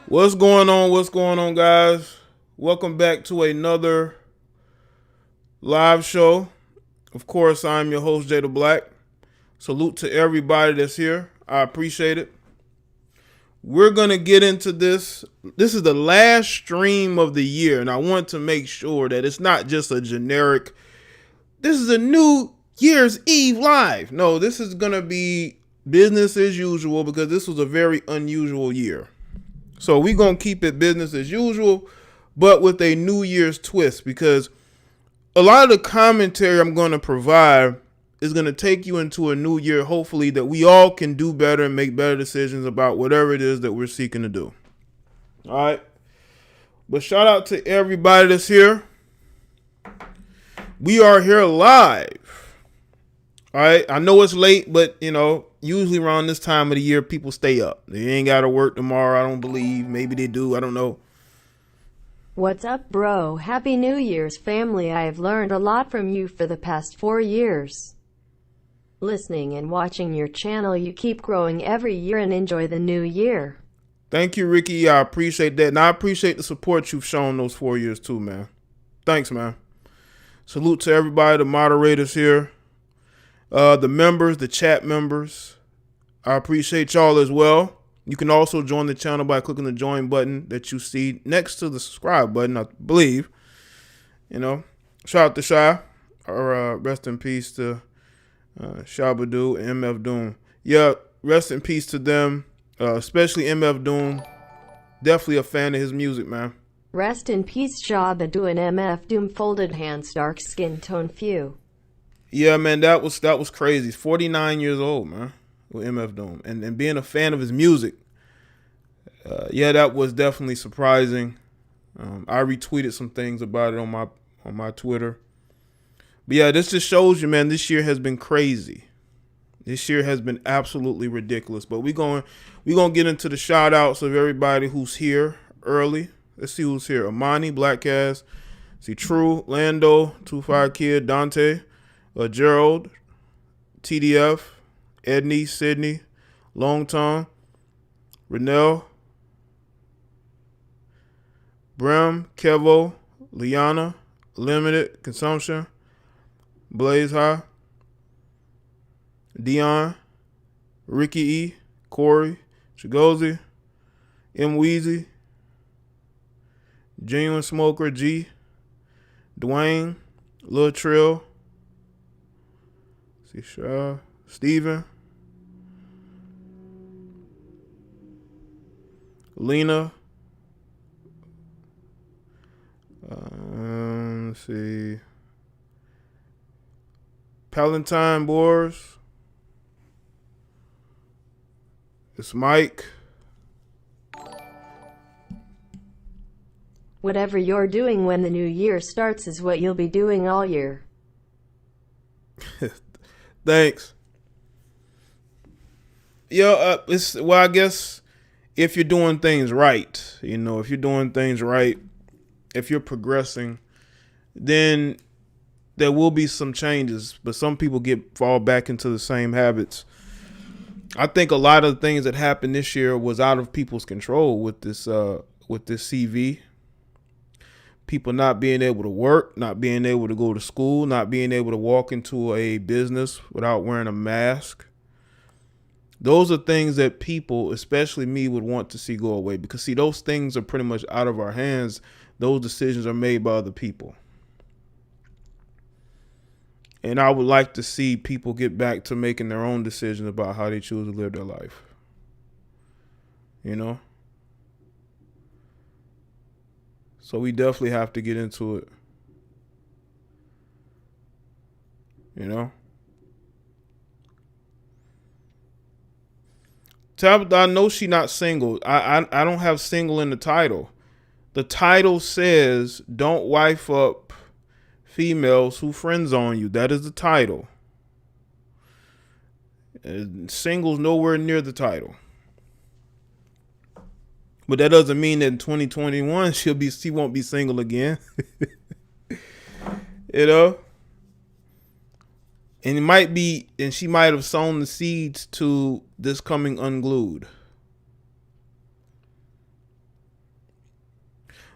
What's going on? What's going on, guys? Welcome back to another live show. Of course, I'm your host, Jay the Black. Salute to everybody that's here. I appreciate it. We're going to get into this. This is the last stream of the year, and I want to make sure that it's not just a generic, this is a New Year's Eve live. No, this is going to be business as usual because this was a very unusual year. So we're going to keep it business as usual, but with a New Year's twist, because a lot of the commentary I'm going to provide is going to take you into a new year, hopefully, that we all can do better and make better decisions about whatever it is that we're seeking to do. All right. But shout out to everybody that's here. We are here live. All right. I know it's late, but, usually around this time of the year, people stay up. They ain't got to work tomorrow, I don't believe. Maybe they do. I don't know. What's up, bro? Happy New Year's, family. I've learned a lot from you for the past 4 years. Listening and watching your channel, you keep growing every year and enjoy the new year. Thank you, Ricky. I appreciate that. And I appreciate the support you've shown those 4 years too, man. Thanks, man. Salute to everybody, the moderators here, the members, the chat members. I appreciate y'all as well. You can also join the channel by clicking the join button that you see next to the subscribe button, I believe. Shout out to Shy, or rest in peace to Shabadoo and MF Doom. Yeah, rest in peace to them, especially MF Doom. Definitely a fan of his music, man. Rest in peace, Shabadoo and MF Doom. Folded hands, dark skin tone few. Yeah, man, that was crazy. 49 years old, man, with MF Doom, and being a fan of his music. Yeah, that was definitely surprising. I retweeted some things about it on my Twitter. But yeah, this just shows you, man, this year has been crazy. This year has been absolutely ridiculous. But we're going to get into the shout outs of everybody who's here early. Let's see who's here. Amani, Blackcast, see True, Lando, 25 Kid, Dante, Gerald, TDF, Edney, Sydney, Long Tongue, Renell, Brim, Kevo, Liana, Limited Consumption, Blaze High, Dion, Ricky E, Corey, Chigozi, M Weezy, Genuine Smoker G, Dwayne, Lil Trill, see Shaw, Steven, Lena, let's see, Palatine Boars, it's Mike. Whatever you're doing when the new year starts is what you'll be doing all year. Thanks. Yeah, I guess if you're doing things right, if you're doing things right, if you're progressing, then there will be some changes, but some people fall back into the same habits. I think a lot of the things that happened this year was out of people's control with this CV. People not being able to work, not being able to go to school, not being able to walk into a business without wearing a mask. Those are things that people, especially me, would want to see go away, because see, those things are pretty much out of our hands. Those decisions are made by other people. And I would like to see people get back to making their own decisions about how they choose to live their life. So we definitely have to get into it. Tabitha, I know she not single. I don't have single in the title. The title says, don't wife up females who friend zone you. That is the title. Single's nowhere near the title. But that doesn't mean that in 2021 she won't be single again. And she might have sown the seeds to this coming unglued.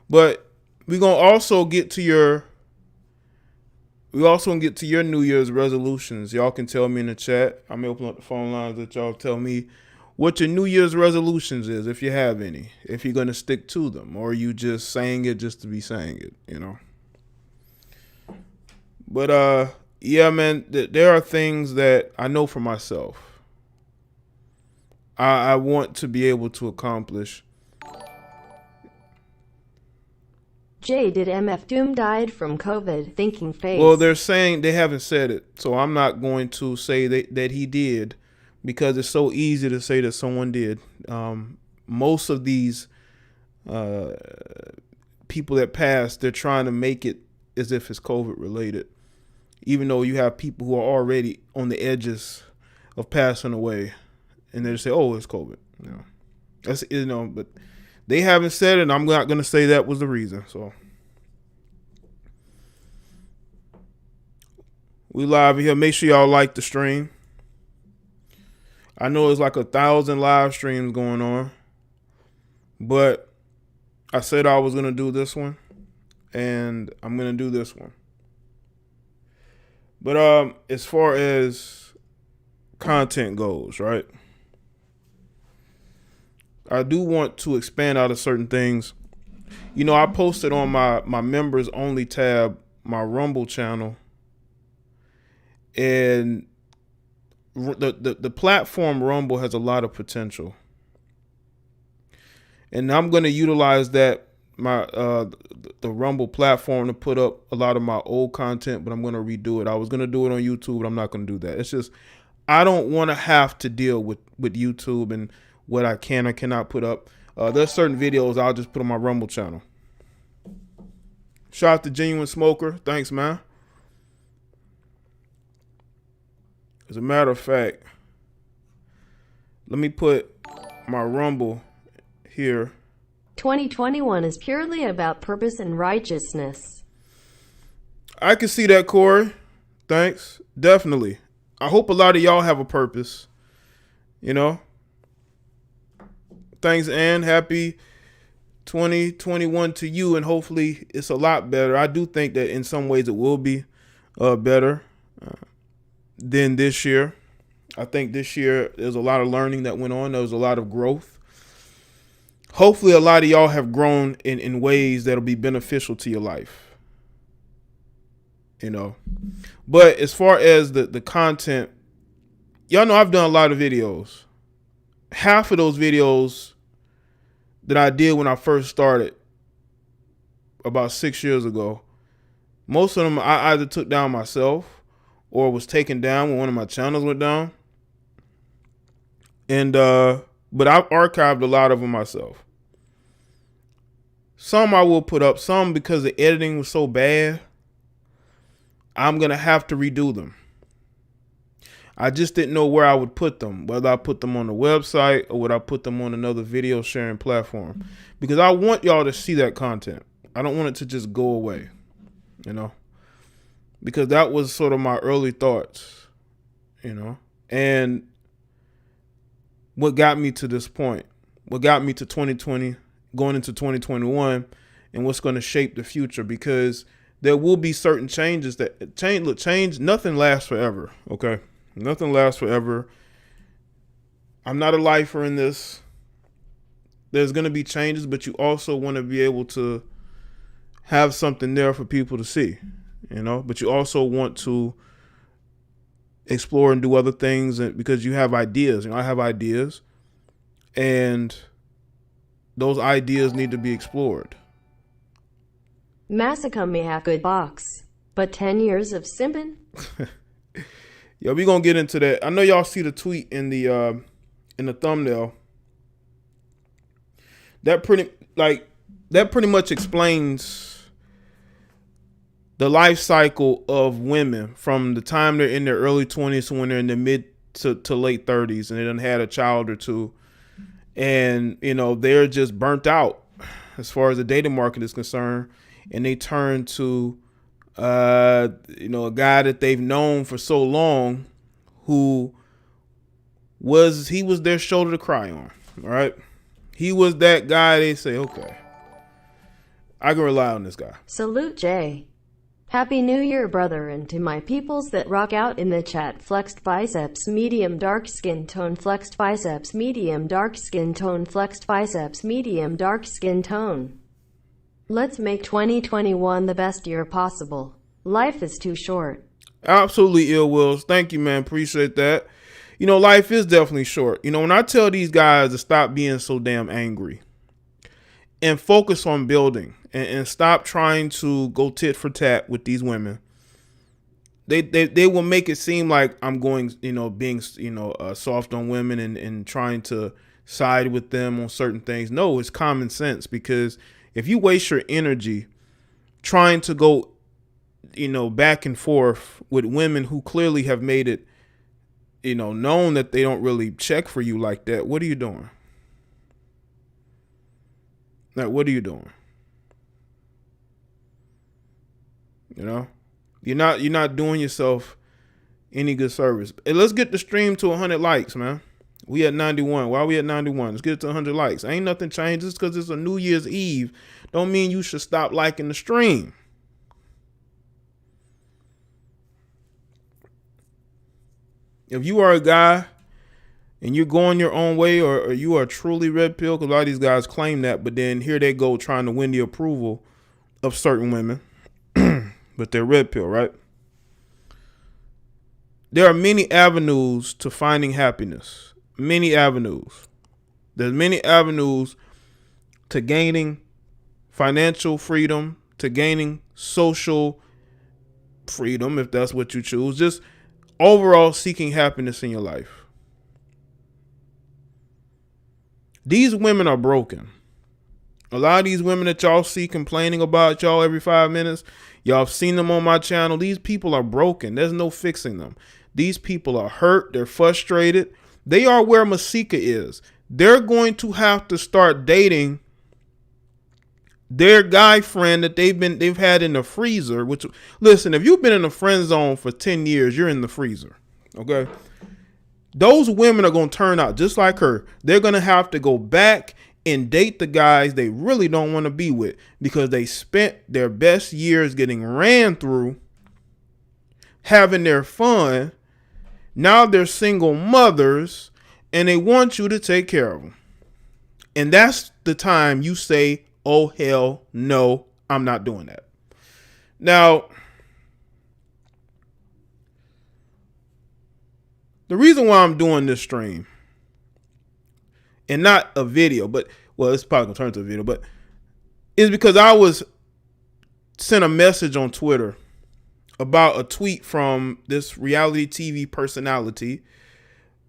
But we're gonna also get to your New Year's resolutions. Y'all can tell me in the chat. I'm gonna open up the phone lines that y'all tell me what your New Year's resolutions is, if you have any. If you're gonna stick to them, or you just saying it just to be saying it, you know. But yeah, man, there are things that I know for myself. I want to be able to accomplish. Jaye, did MF Doom died from COVID? Thinking face. Well, they're saying they haven't said it, so I'm not going to say that he did, because it's so easy to say that someone did. Most of these people that passed, they're trying to make it as if it's COVID related, even though you have people who are already on the edges of passing away, and they say, "Oh, it's COVID." You know, that's, you know, but they haven't said it, and I'm not going to say that was the reason. So we live here. Make sure y'all like the stream. I know there's like 1,000 live streams going on, but I said I was going to do this one, and I'm going to do this one. But as far as content goes, right, I do want to expand out of certain things. You know, I posted on my members only tab, my Rumble channel, and the platform Rumble has a lot of potential, and I'm going to utilize that the Rumble platform to put up a lot of my old content, but I'm going to redo it. I was going to do it on YouTube, but I'm not going to do that. It's just, I don't want to have to deal with YouTube and what I can or cannot put up. There's certain videos I'll just put on my Rumble channel. Shout out to Genuine Smoker. Thanks, man. As a matter of fact, let me put my Rumble here. 2021 is purely about purpose and righteousness. I can see that, Corey. Thanks. Definitely. I hope a lot of y'all have a purpose. You know? Thanks, Ann. Happy 2021 to you, and hopefully it's a lot better. I do think that in some ways it will be better than this year. I think this year there's a lot of learning that went on. There was a lot of growth. Hopefully a lot of y'all have grown in ways that'll be beneficial to your life. You know. But as far as the content, y'all know I've done a lot of videos. Half of those videos that I did when I first started about 6 years ago, most of them I either took down myself or was taken down when one of my channels went down. And but I've archived a lot of them myself. Some I will put up, some because the editing was so bad, I'm going to have to redo them. I just didn't know where I would put them, whether I put them on the website or would I put them on another video sharing platform, because I want y'all to see that content. I don't want it to just go away, you know, because that was sort of my early thoughts, you know, and what got me to this point, what got me to 2020, going into 2021, and what's going to shape the future, because there will be certain changes that change. Look, change, nothing lasts forever. Okay. Nothing lasts forever. I'm not a lifer in this. There's going to be changes, but you also want to be able to have something there for people to see, you know, but you also want to explore and do other things because you have ideas. You know, I have ideas, and those ideas need to be explored. Masika may have good box, but 10 years of simping? Yeah, we're gonna get into that. I know y'all see the tweet in the thumbnail. That pretty much explains the life cycle of women from the time they're in their early 20s to when they're in their mid to late 30s, and they done had a child or two, and you know they're just burnt out as far as the dating market is concerned, and they turn to you know, a guy that they've known for so long, who was their shoulder to cry on. All right. He was that guy. They say, okay, I can rely on this guy. Salute, Jaye. Happy New Year, brother, and to my peoples that rock out in the chat. Flexed biceps, medium dark skin tone. Flexed biceps, medium dark skin tone. Flexed biceps, medium dark skin tone. Let's make 2021 the best year possible. Life is too short. Absolutely, Ill Wills. Thank you, man. Appreciate that. You know, life is definitely short. You know, when I tell these guys to stop being so damn angry and focus on building and stop trying to go tit for tat with these women, they will make it seem like I'm going, being, soft on women and trying to side with them on certain things. No, it's common sense, because if you waste your energy trying to go, back and forth with women who clearly have made it, known that they don't really check for you like that, what are you doing? Like, what are you doing? You're not doing yourself any good service. And let's get the stream to 100 likes, man. We at 91. Why are we at 91? Let's get it to 100 likes. Ain't nothing changed. Just because it's a New Year's Eve don't mean you should stop liking the stream. If you are a guy and you're going your own way, or you are truly red pill, because a lot of these guys claim that, but then here they go trying to win the approval of certain women, but they're red pill, right? There are many avenues to finding happiness. Many avenues. There's many avenues to gaining financial freedom, to gaining social freedom, if that's what you choose. Just overall seeking happiness in your life. These women are broken. A lot of these women that y'all see complaining about y'all every 5 minutes, y'all have seen them on my channel. These people are broken. There's no fixing them. These people are hurt. They're frustrated. They are where Masika is. They're going to have to start dating their guy friend that they've had in the freezer. Which, listen, if you've been in the friend zone for 10 years, you're in the freezer. Okay. Those women are going to turn out just like her. They're going to have to go back and date the guys they really don't want to be with, because they spent their best years getting ran through, having their fun. Now they're single mothers and they want you to take care of them. And that's the time you say, oh, hell no, I'm not doing that. Now, the reason why I'm doing this stream and not a video, but, well, it's probably gonna turn to a video, but is because I was sent a message on Twitter about a tweet from this reality TV personality,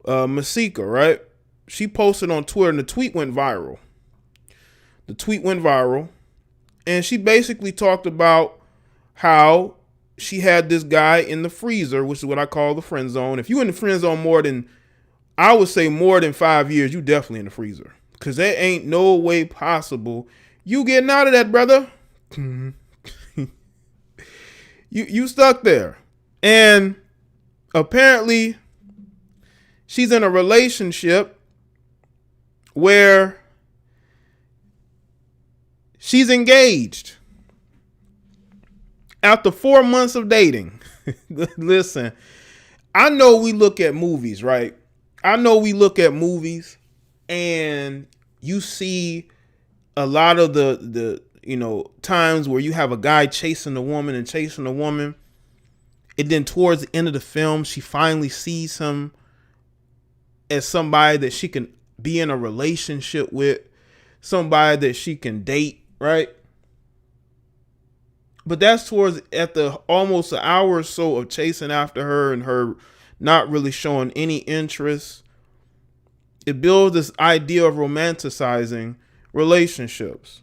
Masika, right? She posted on Twitter and the tweet went viral. And she basically talked about how she had this guy in the freezer, which is what I call the friend zone. If you're in the friend zone more than 5 years, you definitely in the freezer, because there ain't no way possible you getting out of that, brother. You stuck there. And apparently she's in a relationship where she's engaged after 4 months of dating. Listen, I know we look at movies, right? I know we look at movies and you see a lot of the times where you have a guy chasing a woman, and then towards the end of the film, she finally sees him as somebody that she can be in a relationship with, somebody that she can date, right? But that's towards at the almost an hour or so of chasing after her and her not really showing any interest. It builds this idea of romanticizing relationships.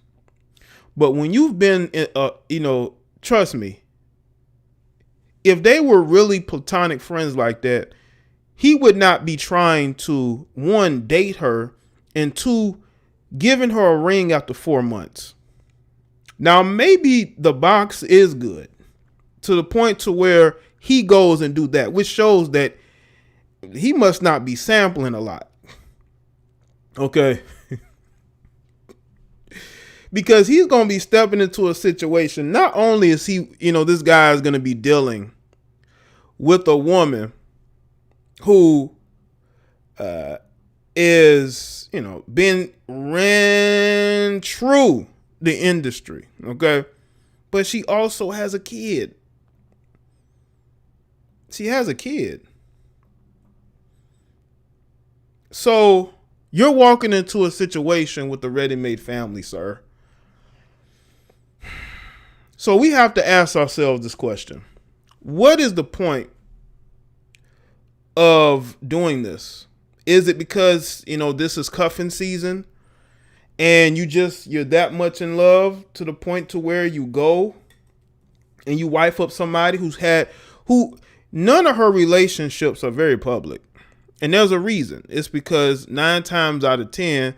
But when you've been, trust me, if they were really platonic friends like that, he would not be trying to, one, date her, and two, giving her a ring after 4 months. Now, maybe the box is good to the point to where he goes and do that, which shows that he must not be sampling a lot. Okay. Because he's going to be stepping into a situation. Not only is he, this guy is going to be dealing with a woman who is, been ran through the industry. Okay. But she also has a kid. She has a kid. So you're walking into a situation with a ready-made family, sir. So we have to ask ourselves this question. What is the point of doing this? Is it because, this is cuffing season and you're that much in love to the point to where you go and you wife up somebody who none of her relationships are very public. And there's a reason. It's because 9 times out of 10,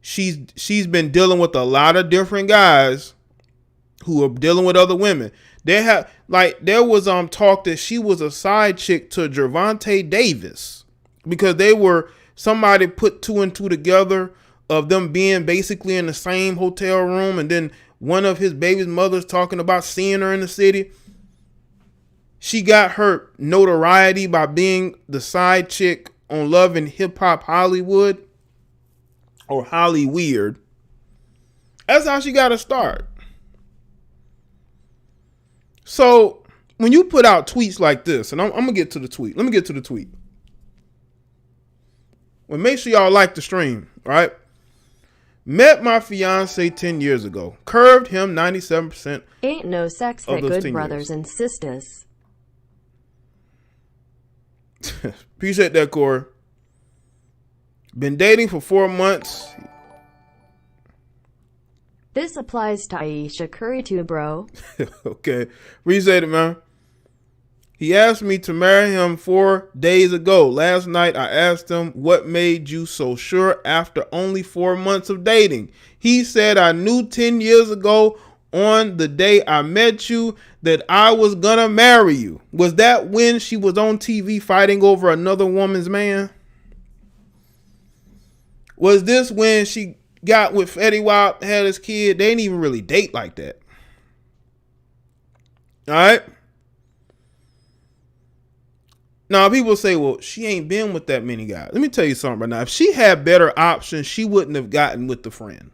she's been dealing with a lot of different guys who are dealing with other women. There was talk that she was a side chick to Gervonta Davis because somebody put 2 and 2 together of them being basically in the same hotel room, and then one of his baby's mothers talking about seeing her in the city. She got her notoriety by being the side chick on Love and Hip Hop Hollywood, or Holly Weird. That's how she got to start. So when you put out tweets like this, and I'm going to get to the tweet. Let me get to the tweet. Well, make sure y'all like the stream, right? Met my fiance 10 years ago. Curved him 97%. Ain't no sex for good brothers and sisters. Appreciate that, Corey. Been dating for 4 months. This applies to Aisha Curry too, bro. Okay. Appreciate it, man. He asked me to marry him 4 days ago. Last night, I asked him, what made you so sure after only 4 months of dating? He said, I knew 10 years ago on the day I met you that I was gonna marry you. Was that when she was on TV fighting over another woman's man? Was this when she got with Fetty Wap, had his kid? They didn't even really date like that. All right. Now, people say, well, she ain't been with that many guys. Let me tell you something right now. If she had better options, she wouldn't have gotten with the friend.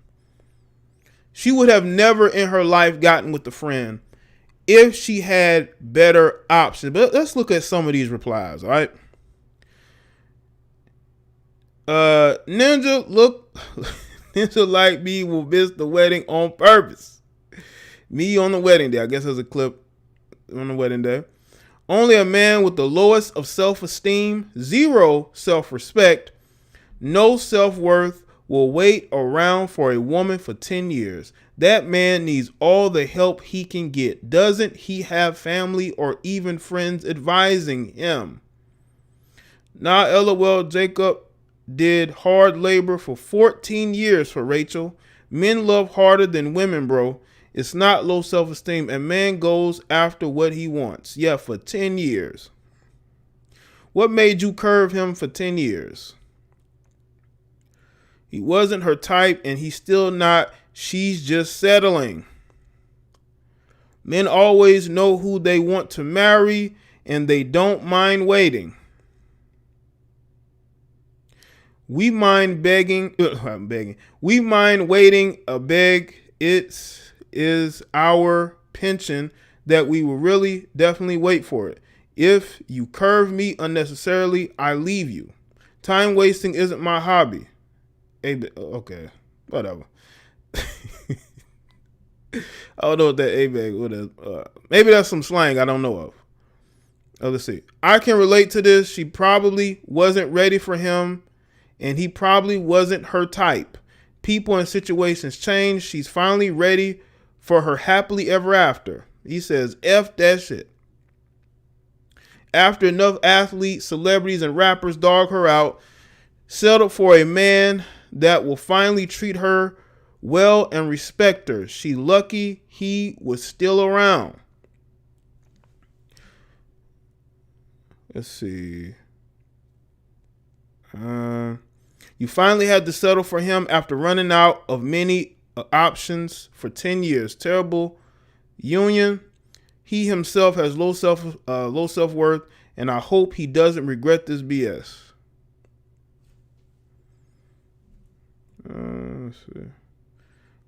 She would have never in her life gotten with the friend if she had better options. But let's look at some of these replies, all right? Ninja like me will miss the wedding on purpose. Me on the wedding day. I guess there's a clip on the wedding day. Only a man with the lowest of self-esteem, 0 self-respect, no self-worth will wait around for a woman for 10 years. That man needs all the help he can get. Doesn't he have family or even friends advising him? Nah, LOL, Jacob did hard labor for 14 years for Rachel. Men love harder than women, bro. It's not low self-esteem. A man goes after what he wants. Yeah, for 10 years. What made you curve him for 10 years? He wasn't her type and he's still not. She's just settling. Men always know who they want to marry and they don't mind waiting. We mind begging. We mind waiting a beg. Is our pension that we will really definitely wait for it. If you curve me unnecessarily, I leave you. Time wasting isn't my hobby. Okay, whatever. I don't know what that A-bag is. Maybe that's some slang I don't know of. Let's see. I can relate to this. She probably wasn't ready for him and he probably wasn't her type. People and situations change. She's finally ready for her happily ever after. He says, F that shit. After enough athletes, celebrities, and rappers dog her out, settled for a man that will finally treat her well and respect her. She lucky he was still around. Let's see. You finally had to settle for him after running out of many options for 10 years. Terrible union. He himself has low self-worth, and I hope he doesn't regret this BS. Let's see.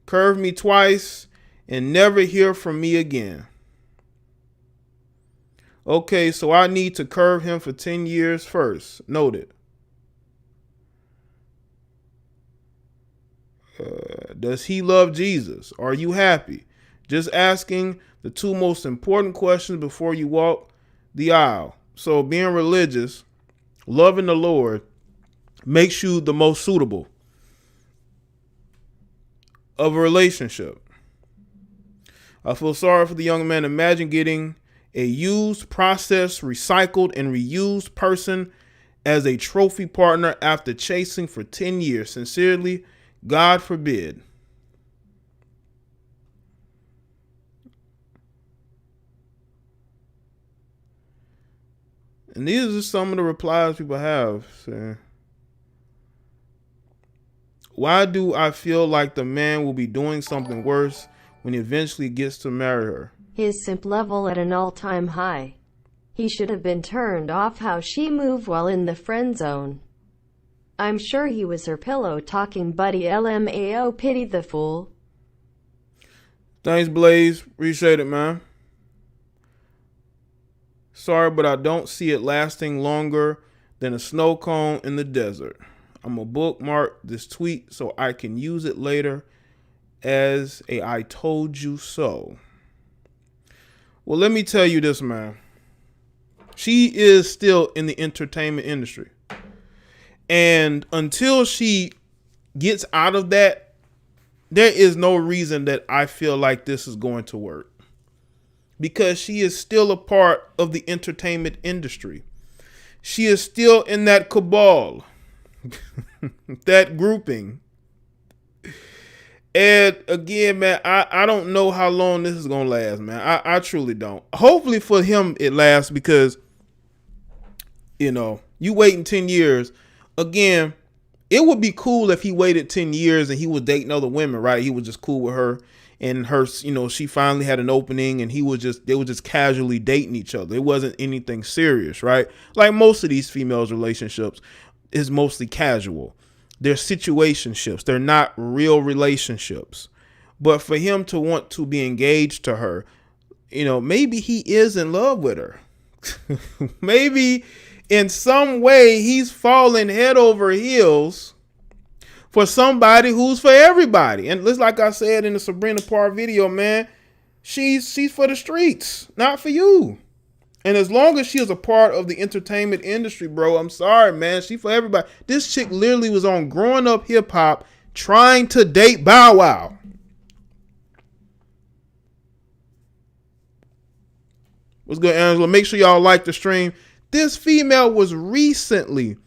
Curve me twice and never hear from me again. Okay, so I need to curve him for 10 years first. Noted. Does he love Jesus? Are you happy? Just asking the two most important questions before you walk the aisle. So being religious, loving the Lord, makes you the most suitable of a relationship. I feel sorry for the young man. Imagine getting a used, processed, recycled, and reused person as a trophy partner after chasing for 10 years. Sincerely, God forbid. And these are just some of the replies people have saying, why do I feel like the man will be doing something worse when he eventually gets to marry her? His simp level at an all-time high. He should have been turned off how she moved while in the friend zone. I'm sure he was her pillow talking buddy. LMAO, pity the fool. Thanks, Blaze. Appreciate it, man. Sorry, but I don't see it lasting longer than a snow cone in the desert. I'm going to bookmark this tweet so I can use it later as a I told you so. Well, let me tell you this, man. She is still in the entertainment industry. And until she gets out of that, there is no reason that I feel like this is going to work. Because she is still a part of the entertainment industry. She is still in that cabal. That grouping. And again, man, I don't know how long this is going to last, man. I truly don't. Hopefully for him it lasts because, you know, you waiting 10 years. Again, it would be cool if he waited 10 years and he was dating other women, right? He was just cool with her and her, you know, she finally had an opening and they were just casually dating each other. It wasn't anything serious, right? Like most of these females' relationships is mostly casual. They're situationships. They're not real relationships. But for him to want to be engaged to her, you know, maybe he is in love with her. Maybe in some way he's falling head over heels for somebody who's for everybody. And just like I said in the Sabrina Parr video, man, she's for the streets, not for you. And as long as she is a part of the entertainment industry, bro, I'm sorry, man. She for everybody. This chick literally was on Growing Up Hip Hop trying to date Bow Wow. What's good, Angela? Make sure y'all like the stream. This female was recently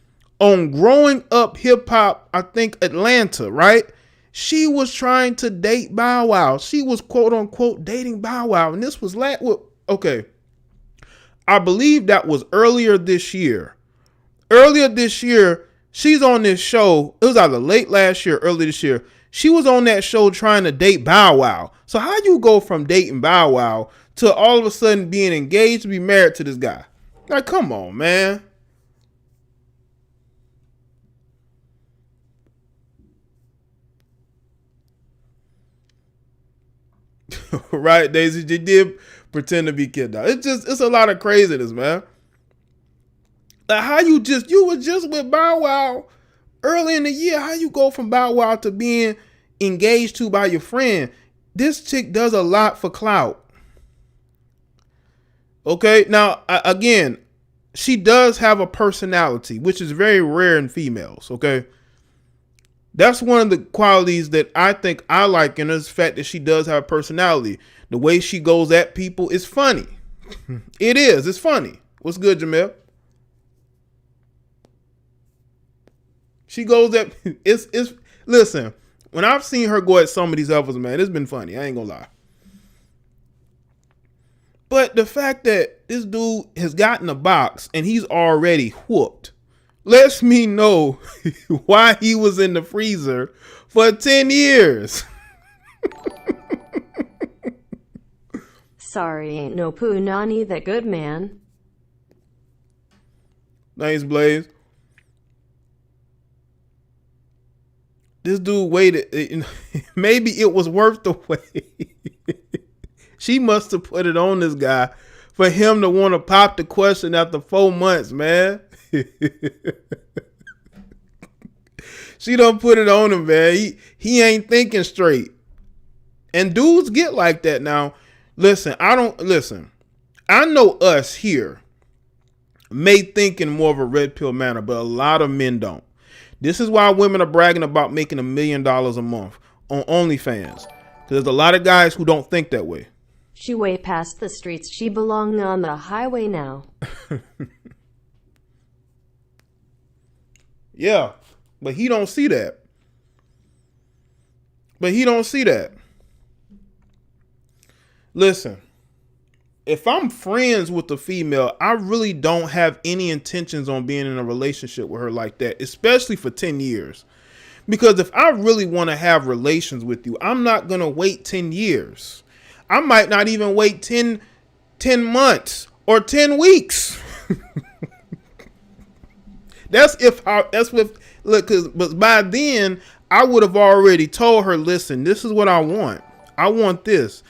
on Growing Up Hip Hop, I think Atlanta, right? She was trying to date Bow Wow. She was quote unquote dating Bow Wow. And this was okay. I believe that was earlier this year. Earlier this year, she's on this show. It was either late last year, early this year. She was on that show trying to date Bow Wow. So how you go from dating Bow Wow to all of a sudden being engaged to be married to this guy? Like, come on, man. Right, Daisy? They did pretend to be kidnapped. It's a lot of craziness, man. Like how you were just with Bow Wow early in the year. How you go from Bow Wow to being engaged to by your friend? This chick does a lot for clout. Okay, now again, she does have a personality, which is very rare in females. Okay, that's one of the qualities that I think I like in her, is the fact that she does have a personality. The way she goes at people is funny. It is. It's funny. What's good, Jamel? She goes at it's listen, when I've seen her go at some of these others, man, it's been funny. I ain't gonna lie. But the fact that this dude has gotten a box and he's already whooped lets me know why he was in the freezer for 10 years. Sorry, ain't no poo nani that good man. Thanks, Blaze. This dude waited. Maybe it was worth the wait. She must have put it on this guy for him to want to pop the question after 4 months, man. She done put it on him, man. He ain't thinking straight. And dudes get like that now. Listen. I know us here may think in more of a red pill manner, but a lot of men don't. This is why women are bragging about making $1 million a month on OnlyFans. Because there's a lot of guys who don't think that way. She way past the streets. She belong on the highway now. Yeah, but he don't see that. Listen, if I'm friends with a female, I really don't have any intentions on being in a relationship with her like that, especially for 10 years. Because if I really want to have relations with you, I'm not going to wait 10 years. I might not even wait 10 months or 10 weeks. But by then I would have already told her, listen, this is what I want. I want this,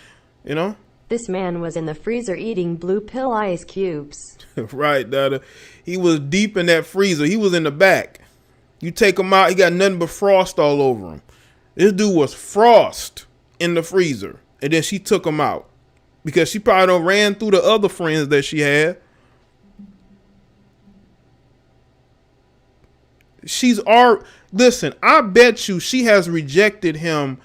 you know? This man was in the freezer eating blue pill ice cubes. Right, Dada. He was deep in that freezer. He was in the back. You take him out, he got nothing but frost all over him. This dude was frost in the freezer. And then she took him out because she probably done ran through the other friends that she had. Listen, I bet you she has rejected him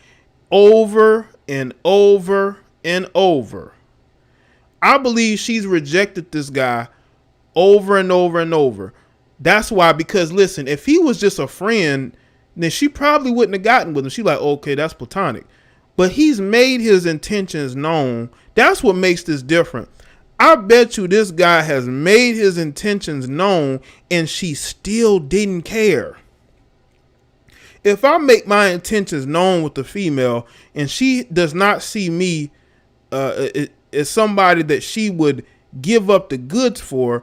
over and over and over. I believe she's rejected this guy over and over and over. That's why, because listen, if he was just a friend, then she probably wouldn't have gotten with him. She's like, okay, that's platonic. But he's made his intentions known. That's what makes this different. I bet you this guy has made his intentions known and she still didn't care. If I make my intentions known with the female and she does not see me as somebody that she would give up the goods for,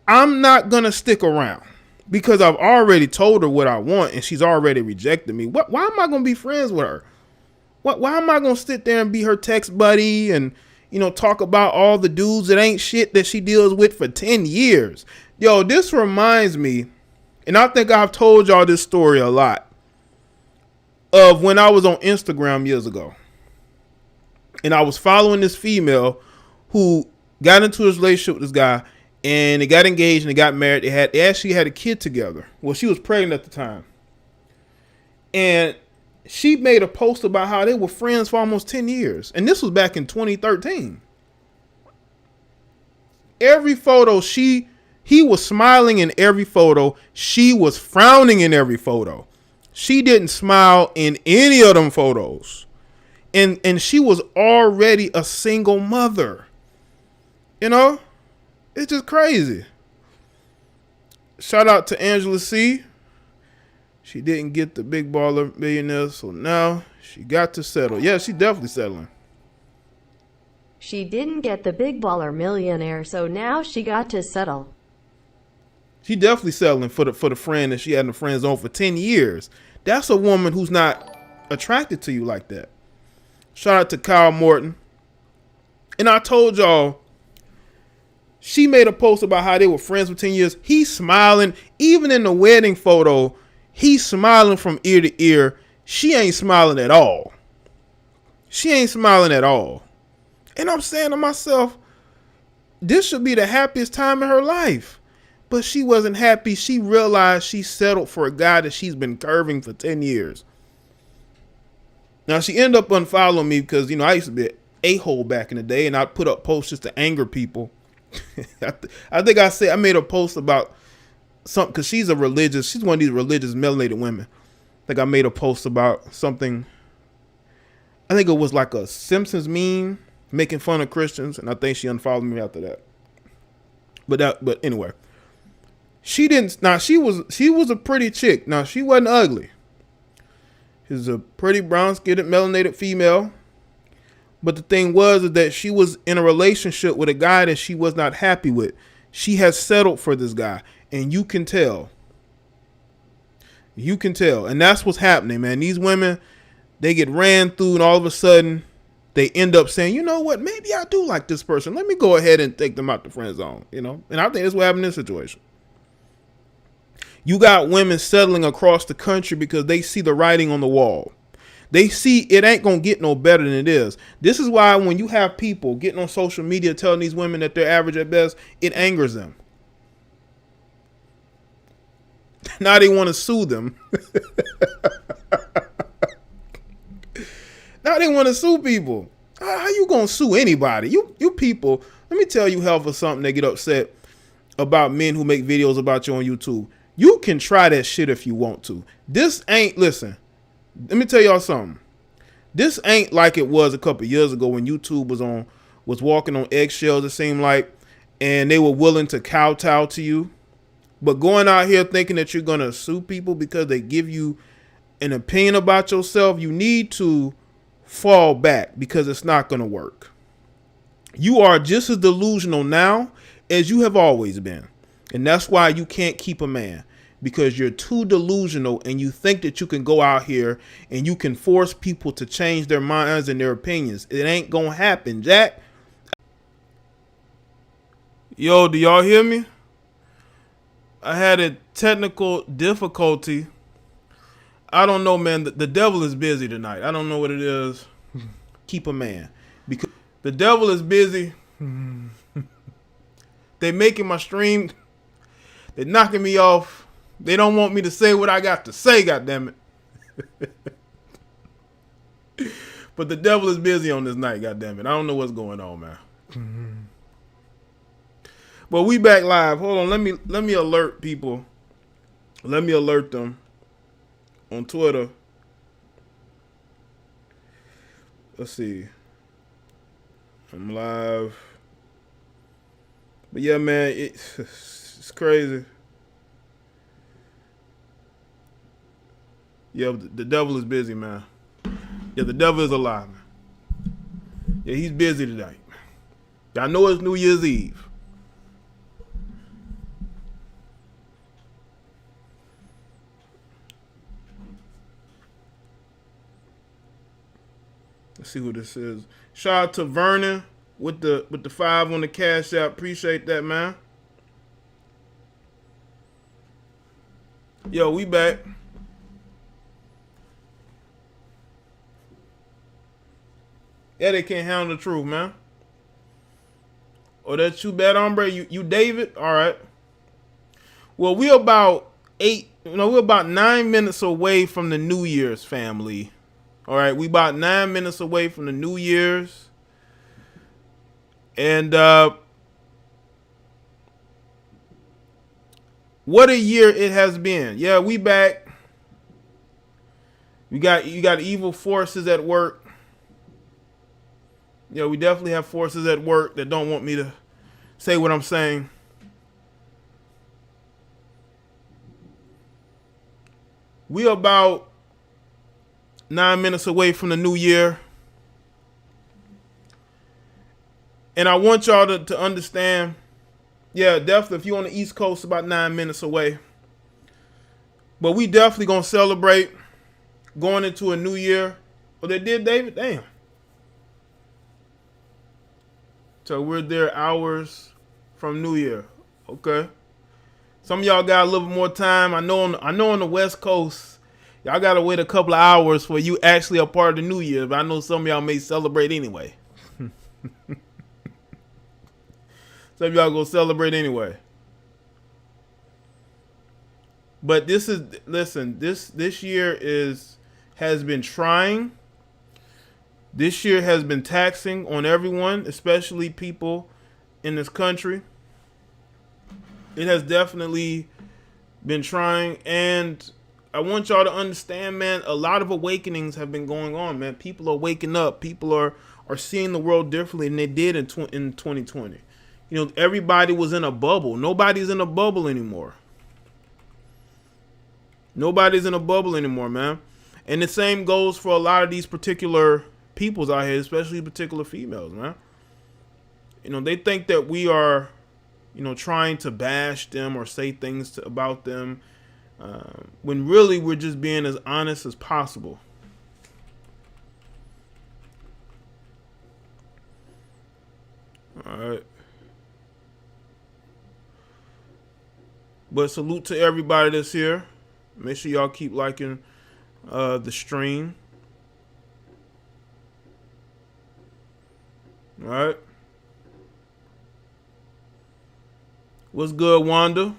I'm not going to stick around because I've already told her what I want and she's already rejected me. Why am I going to be friends with her? Why am I going to sit there and be her text buddy and, you know, talk about all the dudes that ain't shit that she deals with for 10 years? Yo, this reminds me, and I think I've told y'all this story a lot, of when I was on Instagram years ago. And I was following this female who got into this relationship with this guy and they got engaged and they got married. They actually had a kid together. Well, she was pregnant at the time. And she made a post about how they were friends for almost 10 years. And this was back in 2013. Every photo, he was smiling in every photo. She was frowning in every photo. She didn't smile in any of them photos. And she was already a single mother. You know? It's just crazy. Shout out to Angela C. She didn't get the big baller millionaire, so now she got to settle. Yeah, she definitely settling. She didn't get the big baller millionaire, so now she got to settle. She definitely settling for the friend that she had in the friend zone for 10 years. That's a woman who's not attracted to you like that. Shout out to Kyle Morton. And I told y'all, she made a post about how they were friends for 10 years. He's smiling. Even in the wedding photo, he's smiling from ear to ear. She ain't smiling at all. And I'm saying to myself, this should be the happiest time in her life. But she wasn't happy. She realized she settled for a guy that she's been curving for 10 years. Now, she ended up unfollowing me because, you know, I used to be an a-hole back in the day, and I'd put up posts just to anger people. I think I made a post about something because she's one of these religious melanated women. I think I made a post about something. I think it was like a Simpsons meme making fun of Christians, and I think she unfollowed me after that. But anyway, she didn't. Now she was a pretty chick. Now she wasn't ugly. She's a pretty brown-skinned, melanated female. But the thing was is that she was in a relationship with a guy that she was not happy with. She has settled for this guy, and you can tell. You can tell. And that's what's happening, man. These women, they get ran through, and all of a sudden, they end up saying, you know what, maybe I do like this person. Let me go ahead and take them out the friend zone, you know? And I think that's what happened in this situation. You got women settling across the country because they see the writing on the wall. They see it ain't going to get no better than it is. This is why when you have people getting on social media telling these women that they're average at best, it angers them. Now they want to sue them. Now they want to sue people. How you going to sue anybody? You people, let me tell you hell for something that get upset about men who make videos about you on YouTube. You can try that shit if you want to. This ain't, listen, let me tell y'all something. This ain't like it was a couple years ago when YouTube was walking on eggshells, it seemed like, and they were willing to kowtow to you. But going out here thinking that you're going to sue people because they give you an opinion about yourself, you need to fall back because it's not going to work. You are just as delusional now as you have always been. And that's why you can't keep a man, because you're too delusional and you think that you can go out here and you can force people to change their minds and their opinions. It ain't going to happen, Jack. Yo, do y'all hear me? I had a technical difficulty. I don't know, man. The devil is busy tonight. I don't know what it is. Keep a man. Because the devil is busy. They making my stream. They're knocking me off. They don't want me to say what I got to say, goddammit. But the devil is busy on this night, goddammit. I don't know what's going on, man. But we back live. Hold on, let me alert people. Let me alert them on Twitter. Let's see. I'm live. But yeah, man, it's crazy. Yeah, the devil is busy, man. Yeah, the devil is alive, man. Yeah, he's busy tonight. Y'all know it's New Year's Eve. Let's see who this is. Shout out to Vernon with the 5 on the Cash App. Appreciate that, man. Yo, we back. Yeah, they can't handle the truth, man. Oh, that's you bad, hombre. You David? All right. Well, we're about 9 minutes away from the New Year's, family. All right, we about 9 minutes away from the New Year's. And what a year it has been. Yeah, we back. You got evil forces at work. Yeah, we definitely have forces at work that don't want me to say what I'm saying. We about 9 minutes away from the new year. And I want y'all to understand, yeah, definitely if you're on the East Coast, about 9 minutes away. But we definitely going to celebrate going into a new year. Oh, they did, David? Damn. So we're there hours from New Year. Okay. Some of y'all got a little bit more time. I know on the West Coast, y'all got to wait a couple of hours for you actually a part of the New Year. But I know some of y'all may celebrate anyway. Some of y'all go celebrate anyway. But this year has been trying. This year has been taxing on everyone, especially people in this country. It has definitely been trying, and I want y'all to understand, man, a lot of awakenings have been going on, man. People are waking up. People are seeing the world differently than they did in 2020. You know, everybody was in a bubble. Nobody's in a bubble anymore. Nobody's in a bubble anymore, man. And the same goes for a lot of these particular peoples out here, especially particular females, man. You know, they think that we are, you know, trying to bash them or say things about them, when really we're just being as honest as possible. All right. But salute to everybody that's here. Make sure y'all keep liking the stream. All right. What's good, Wanda?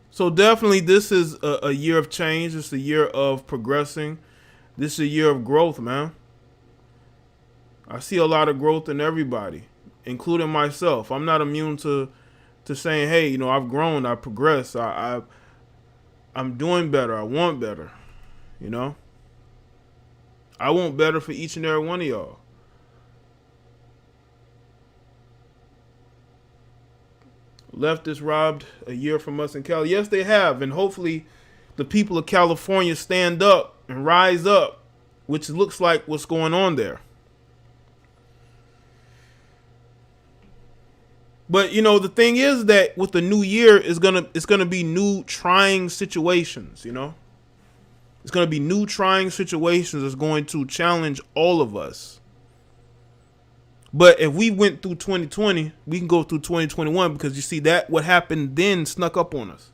So definitely this is a year of change. It's a year of progressing. This is a year of growth, man. I see a lot of growth in everybody, including myself. I'm not immune to saying, hey, you know, I've grown, I've progressed, I'm doing better, I want better, you know. I want better for each and every one of y'all. Leftists robbed a year from us in Cali. Yes, they have, and hopefully the people of California stand up and rise up, which looks like what's going on there. But you know, the thing is that with the new year it's gonna be new trying situations. You know, it's gonna be new trying situations that's going to challenge all of us. But if we went through 2020, we can go through 2021 because you see that what happened then snuck up on us.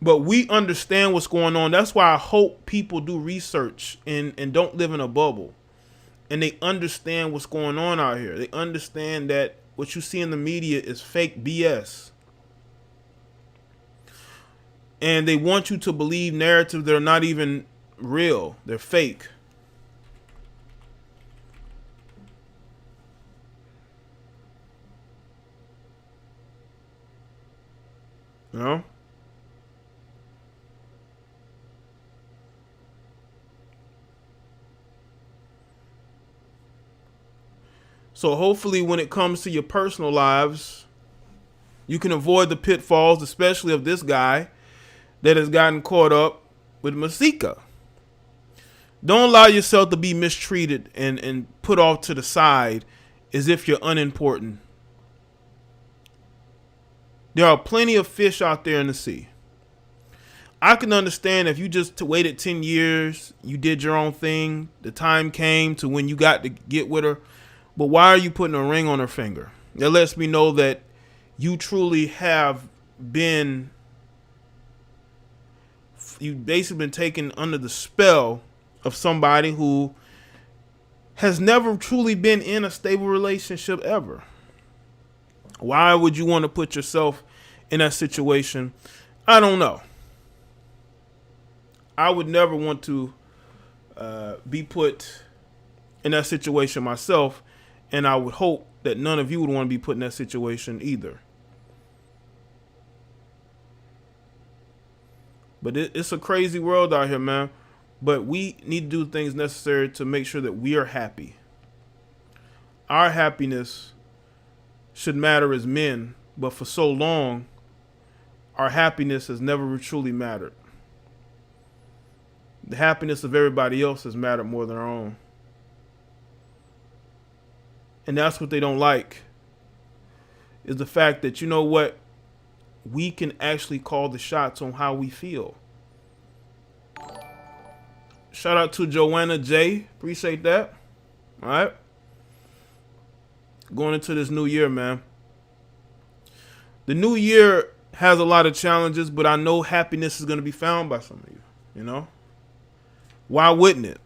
But we understand what's going on. That's why I hope people do research and don't live in a bubble. And they understand what's going on out here. They understand that what you see in the media is fake BS. And they want you to believe narratives that are not even real. They're fake. You know? So hopefully when it comes to your personal lives, you can avoid the pitfalls, especially of this guy that has gotten caught up with Masika. Don't allow yourself to be mistreated and put off to the side as if you're unimportant. There are plenty of fish out there in the sea. I can understand if you just waited 10 years, you did your own thing, the time came to when you got to get with her. But why are you putting a ring on her finger? That lets me know that you truly have been, you've basically been taken under the spell of somebody who has never truly been in a stable relationship ever. Why would you want to put yourself in that situation? I don't know. I would never want to be put in that situation myself. And I would hope that none of you would want to be put in that situation either. But it's a crazy world out here, man. But we need to do things necessary to make sure that we are happy. Our happiness should matter as men, but for so long, our happiness has never truly mattered. The happiness of everybody else has mattered more than our own. And that's what they don't like, is the fact that, you know what, we can actually call the shots on how we feel. Shout out to Joanna Jaye. Appreciate that. All right. Going into this new year, man. The new year has a lot of challenges, but I know happiness is going to be found by some of you. You know? Why wouldn't it?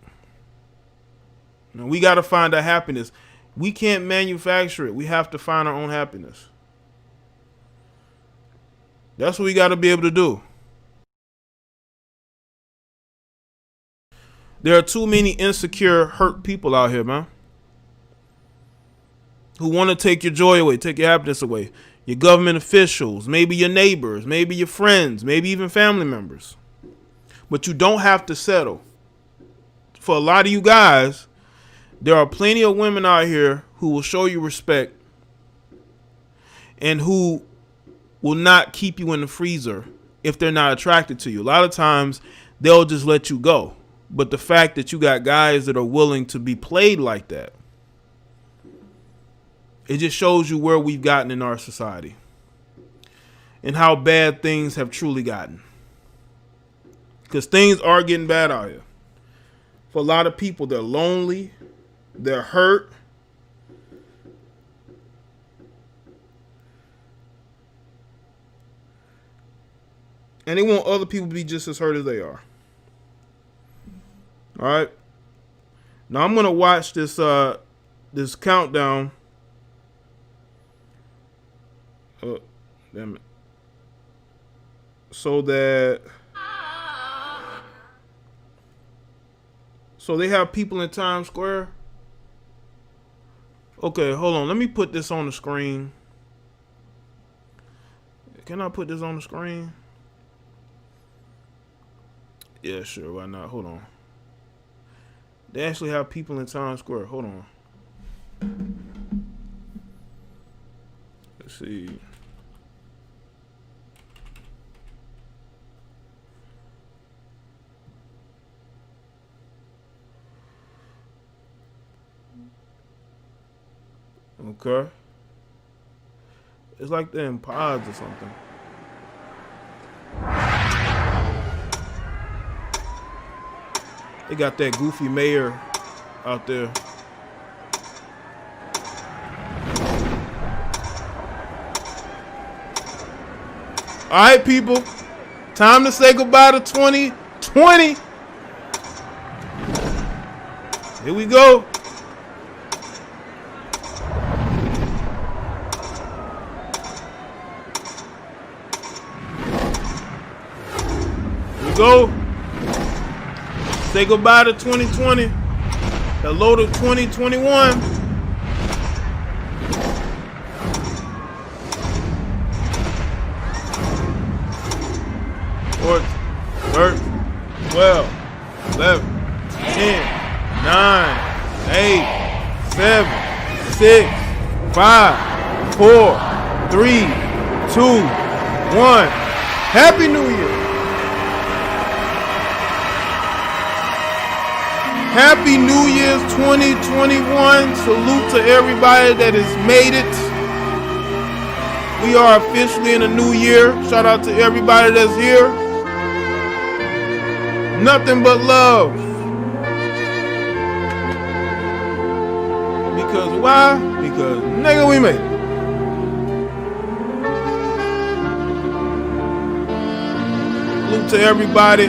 You know, we got to find that happiness. We can't manufacture it. We have to find our own happiness. That's what we got to be able to do. There are too many insecure, hurt people out here, man, who want to take your joy away, take your happiness away. Your government officials, maybe your neighbors, maybe your friends, maybe even family members. But you don't have to settle. For a lot of you guys, there are plenty of women out here who will show you respect and who will not keep you in the freezer if they're not attracted to you. A lot of times they'll just let you go. But the fact that you got guys that are willing to be played like that, it just shows you where we've gotten in our society and how bad things have truly gotten. Because things are getting bad out here. For a lot of people, they're lonely, they're hurt. And they want other people to be just as hurt as they are. All right. Now I'm gonna watch this this countdown. Oh, damn it. So they have people in Times Square. Okay, hold on. Let me put this on the screen. Can I put this on the screen? Yeah, sure. Why not? Hold on. They actually have people in Times Square. Hold on. Let's see. Okay. It's like they're in pods or something. They got that goofy mayor out there. All right, people. Time to say goodbye to 2020. Here we go. Here we go. Say goodbye to 2020. Hello to 2021. Fourth, 12, 11, 10, 9, 8, 7, 6, 5, 4, 3, 2, 1. Happy New Year. Happy New Year's 2021. Salute to everybody that has made it. We are officially in a new year. Shout out to everybody that's here. Nothing but love. Because why? Because nigga, we made it. Salute to everybody.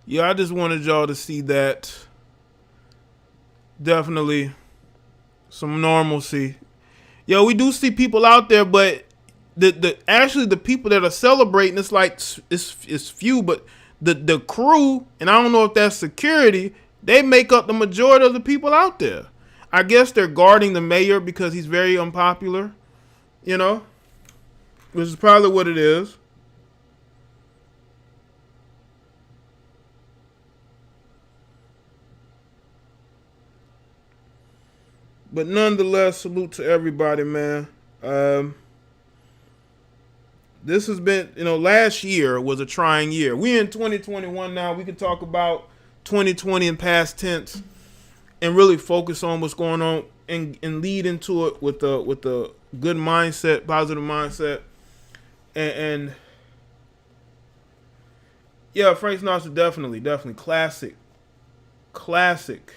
Yeah, I just wanted y'all to see that. Definitely some normalcy. Yo, we do see people out there, but the actually the people that are celebrating, it's like it's few, but the crew, and I don't know if that's security, they make up the majority of the people out there. I guess they're guarding the mayor because he's very unpopular, you know, which is probably what it is. But nonetheless, salute to everybody, man. This has been, last year was a trying year. We in 2021 now. We can talk about 2020 in past tense and really focus on what's going on and lead into it with a good mindset, positive mindset, and yeah, Frank Sinatra definitely classic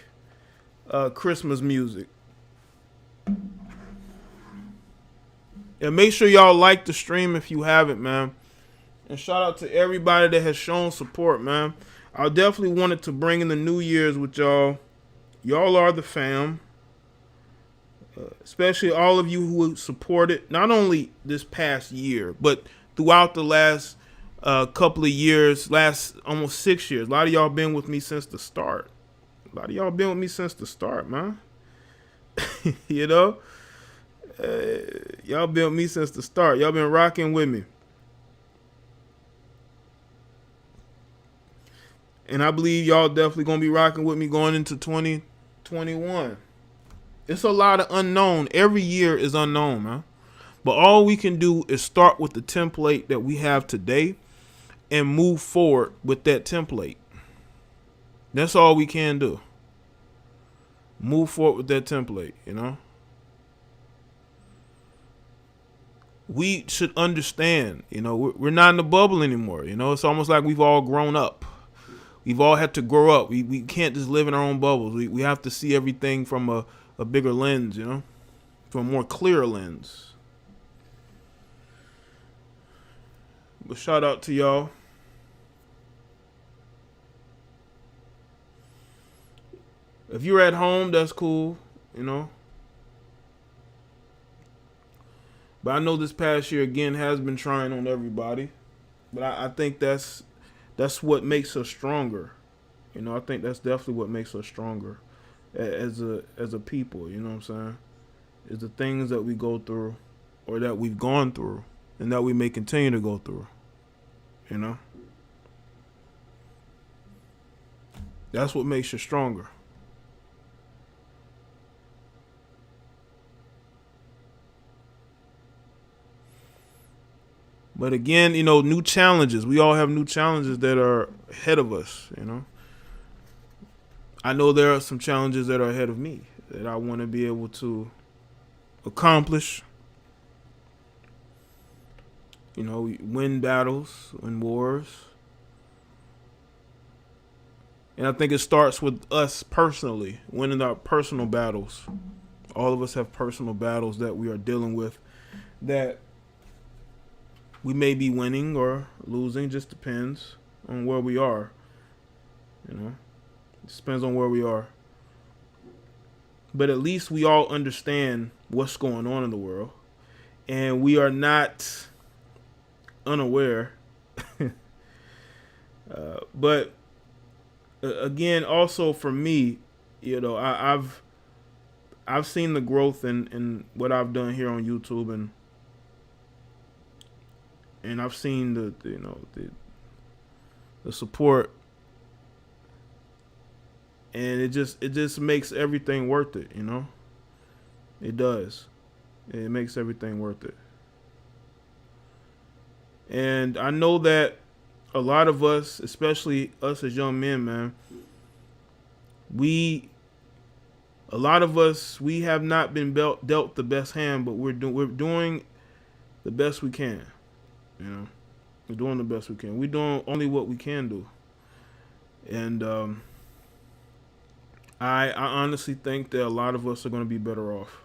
Christmas music. And make sure y'all like the stream if you haven't, man. And shout out to everybody that has shown support, man. I definitely wanted to bring in the New Year's with y'all. Y'all are the fam. Especially all of you who supported not only this past year, but throughout the last couple of years, last almost 6 years. A lot of y'all been with me since the start. Man. You know? Y'all been with me since the start. Y'all been rocking with me. And I believe y'all definitely gonna be rocking with me going into 2021. It's a lot of unknown. Every year is unknown, man. But all we can do is start with the template that we have today and move forward with that template. That's all we can do. Move forward with that template, you know? We should understand, we're not in the bubble anymore. It's almost like we've all grown up. We've all had to grow up. We can't just live in our own bubbles. We have to see everything from a bigger lens, from a more clear lens. But shout out to y'all. If you're at home, that's cool, But I know this past year, again, has been trying on everybody. But I think that's what makes us stronger. I think that's definitely what makes us stronger as a people, you know what I'm saying? Is the things that we go through or that we've gone through and that we may continue to go through, That's what makes you stronger. But again, new challenges. We all have new challenges that are ahead of us, I know there are some challenges that are ahead of me that I want to be able to accomplish. Win battles, win wars. And I think it starts with us personally, winning our personal battles. All of us have personal battles that we are dealing with that we may be winning or losing, just depends on where we are. It just depends on where we are. But at least we all understand what's going on in the world. And we are not unaware. But again, also for me, I've seen the growth in what I've done here on YouTube, and I've seen the support, and it just makes everything worth it. It does. It makes everything worth it. And I know that a lot of us, especially us as young men, man, we have not been dealt the best hand, but we're doing the best we can. We're doing the best we can. We're doing only what we can do. And I honestly think that a lot of us are going to be better off.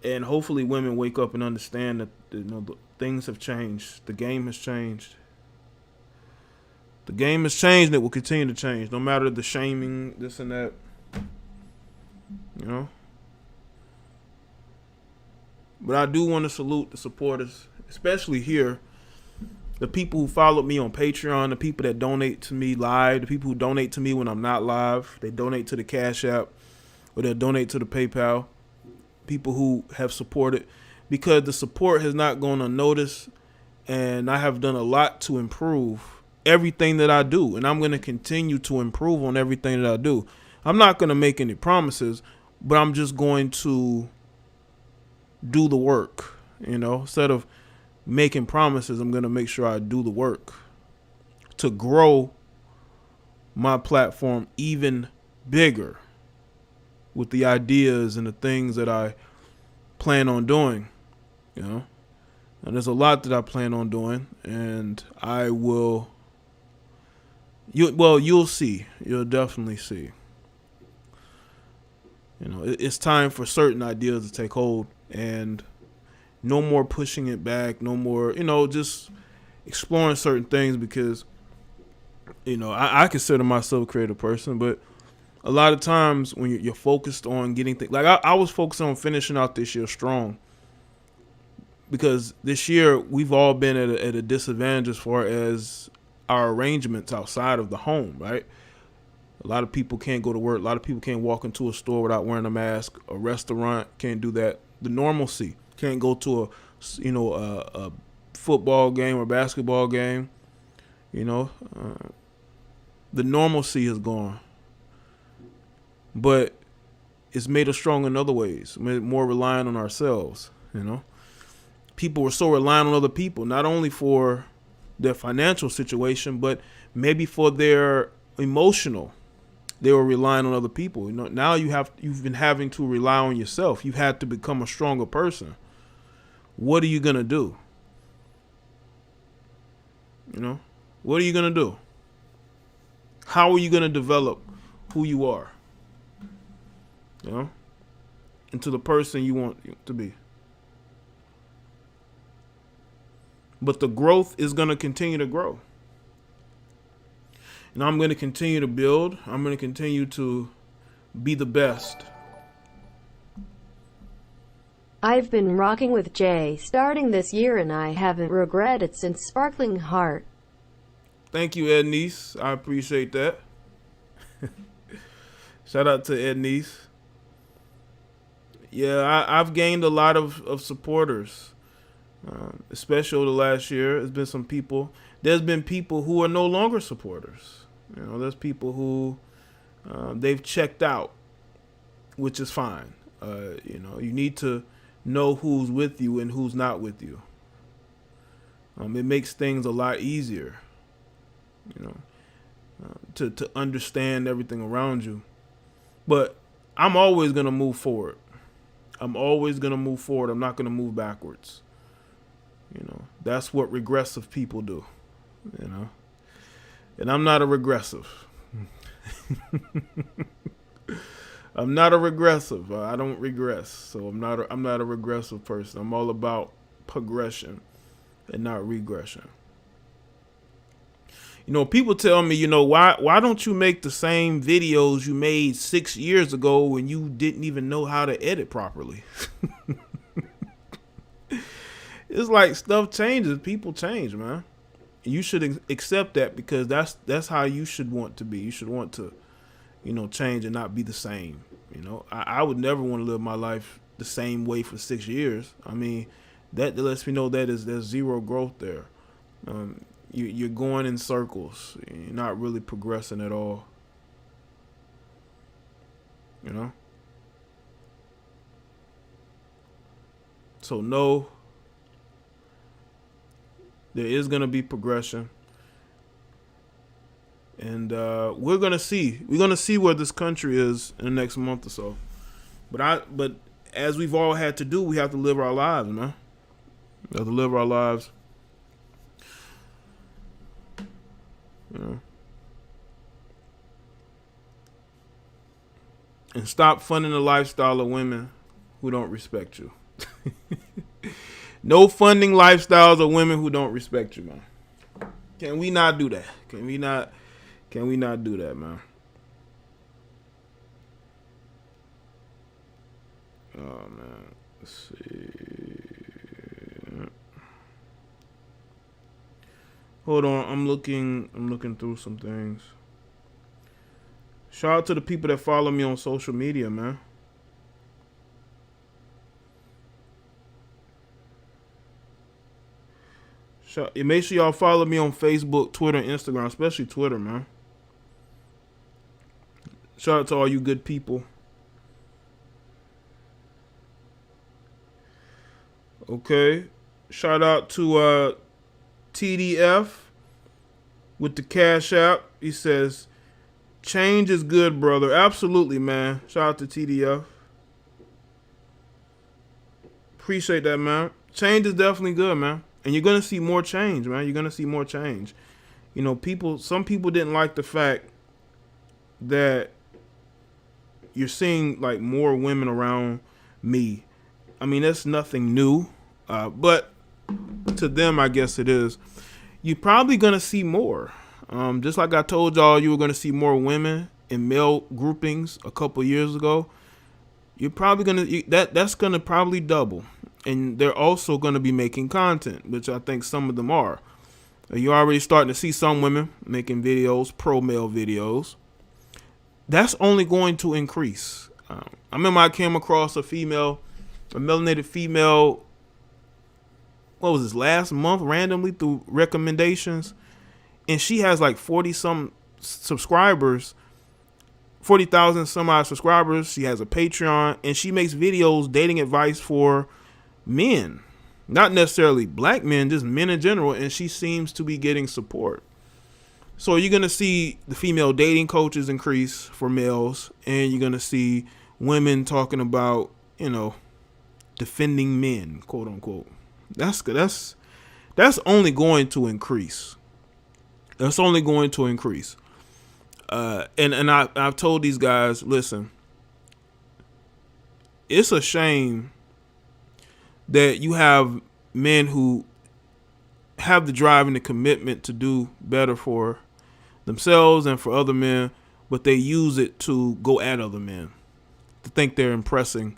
And hopefully women wake up and understand that the things have changed. The game has changed. The game has changed and it will continue to change. No matter the shaming, this and that. You know? But I do want to salute the supporters, especially here. The people who followed me on Patreon, the people that donate to me live, the people who donate to me when I'm not live. They donate to the Cash App or they'll donate to the PayPal. People who have supported, because the support has not gone unnoticed, and I have done a lot to improve everything that I do, and I'm going to continue to improve on everything that I do. I'm not going to make any promises, but I'm just going to do the work. You know, instead of making promises, I'm going to make sure I do the work to grow my platform even bigger with the ideas and the things that I plan on doing, you know. And there's a lot that I plan on doing, and I will, you'll see. You'll definitely see. You know, it's time for certain ideas to take hold, and no more pushing it back, no more, you know, just exploring certain things, because, you know, I consider myself a creative person, but a lot of times when you're focused on getting things, like I was focused on finishing out this year strong, because this year we've all been at a disadvantage as far as our arrangements outside of the home, right? A lot of people can't go to work. A lot of people can't walk into a store without wearing a mask. A restaurant can't do that. The normalcy, can't go to a football game or basketball game. You know, the normalcy is gone. But it's made us strong in other ways. Made more reliant on ourselves, you know. People were so reliant on other people, not only for their financial situation, but maybe for their emotional. They were relying on other people. You know, now you've been having to rely on yourself. You've had to become a stronger person. What are you gonna do? You know, what are you gonna do? How are you gonna develop who you are? You know, into the person you want to be. But the growth is going to continue to grow. And I'm going to continue to build. I'm going to continue to be the best. I've been rocking with Jaye starting this year, and I haven't regretted since Sparkling Heart. Thank you, Ednice. I appreciate that. Shout out to Ednice. Yeah, I've gained a lot of supporters, especially over the last year. There's been some people. There's been people who are no longer supporters. You know, there's people who they've checked out, which is fine. You know, you need to know who's with you and who's not with you. It makes things a lot easier, you know, to understand everything around you. But I'm always going to move forward. I'm always going to move forward. I'm not going to move backwards. You know, that's what regressive people do, you know. And I'm not a regressive. I'm not a regressive. I don't regress. So I'm not a regressive person. I'm all about progression and not regression. You know, people tell me, you know, why don't you make the same videos you made 6 years ago when you didn't even know how to edit properly? It's like stuff changes. People change, man. You should accept that, because that's how you should want to be. You should want to, you know, change and not be the same. You know, I would never want to live my life the same way for 6 years. I mean, that lets me know that there's zero growth there. You're going in circles. You're not really progressing at all. You know? So no, there is going to be progression. And we're going to see. We're going to see where this country is in the next month or so. But as we've all had to do, we have to live our lives, man. We have to live our lives. You know. And stop funding the lifestyle of women who don't respect you. No funding lifestyles of women who don't respect you, man. Can we not do that? Can we not do that, man? Oh man. Let's see. Hold on, I'm looking through some things. Shout out to the people that follow me on social media, man. Make sure y'all follow me on Facebook, Twitter, and Instagram, especially Twitter, man. Shout out to all you good people. Okay. Shout out to TDF with the Cash App. He says, change is good, brother. Absolutely, man. Shout out to TDF. Appreciate that, man. Change is definitely good, man. And you're going to see more change, man. You're going to see more change. You know, some people didn't like the fact that you're seeing like more women around me. I mean, that's nothing new. But to them, I guess it is. You're probably going to see more. Just like I told y'all, you were going to see more women in male groupings a couple years ago. You're probably going to, that's going to probably double. And they're also going to be making content, which I think some of them are. You're already starting to see some women making videos, pro-male videos. That's only going to increase. I remember I came across a melanated female, what was this, last month, randomly through recommendations. And she has like 40-some subscribers, 40,000 some odd subscribers. She has a Patreon, and she makes videos, dating advice for men, not necessarily black men, just men in general, and she seems to be getting support. So you're going to see the female dating coaches increase for males, and you're going to see women talking about, you know, defending men, quote unquote. That's only going to increase. That's only going to increase. And I've told these guys, listen, it's a shame that you have men who have the drive and the commitment to do better for themselves and for other men, but they use it to go at other men, to think they're impressing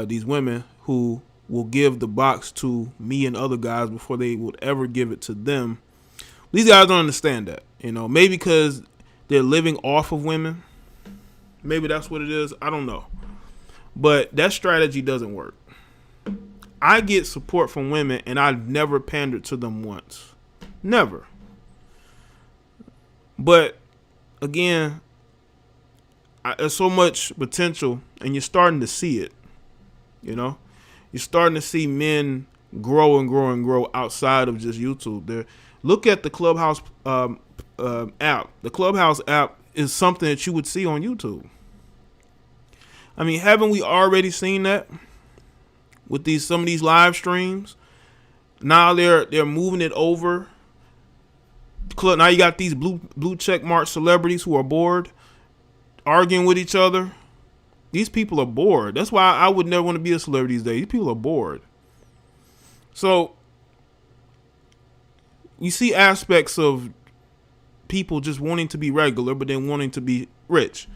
these women who will give the box to me and other guys before they would ever give it to them. These guys don't understand that, you know, maybe because they're living off of women. Maybe that's what it is. I don't know. But that strategy doesn't work. I get support from women, and I've never pandered to them once. Never. But, again, there's so much potential, and you're starting to see it. You know? You're starting to see men grow and grow and grow outside of just YouTube. Look at the Clubhouse app. The Clubhouse app is something that you would see on YouTube. I mean, haven't we already seen that with some of these live streams? Now they're moving it over. Now you got these blue check mark celebrities who are bored, arguing with each other. These people are bored. That's why I would never want to be a celebrity these days. These people are bored. So you see aspects of people just wanting to be regular, but then wanting to be rich.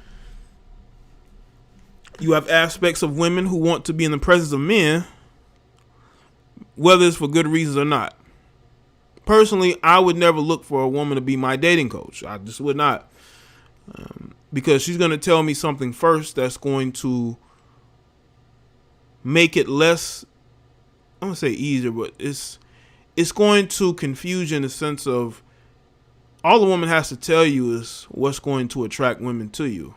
You have aspects of women who want to be in the presence of men, whether it's for good reasons or not. Personally, I would never look for a woman to be my dating coach. I just would not. Because she's going to tell me something first that's going to make it less, I don't want to say easier, but it's going to confuse you in the sense of all the woman has to tell you is what's going to attract women to you.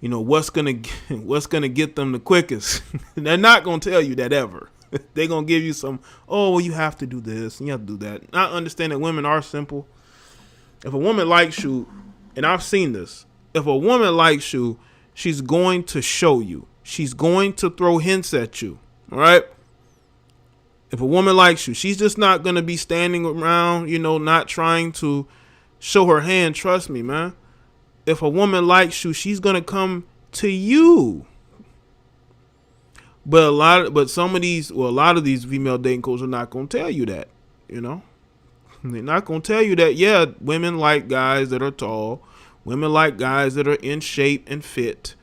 You know, what's gonna get them the quickest. They're not gonna tell you that ever. They're gonna give you some, oh, well, you have to do this and you have to do that. I understand that women are simple. If a woman likes you, and I've seen this, if a woman likes you, she's going to show you. She's going to throw hints at you. All right? If a woman likes you, she's just not going to be standing around, you know, not trying to show her hand. Trust me, man. If a woman likes you, she's going to come to you. But a lot of these female dating coaches are not going to tell you that. you know. They're not going to tell you that, yeah, women like guys that are tall. Women like guys that are in shape and fit.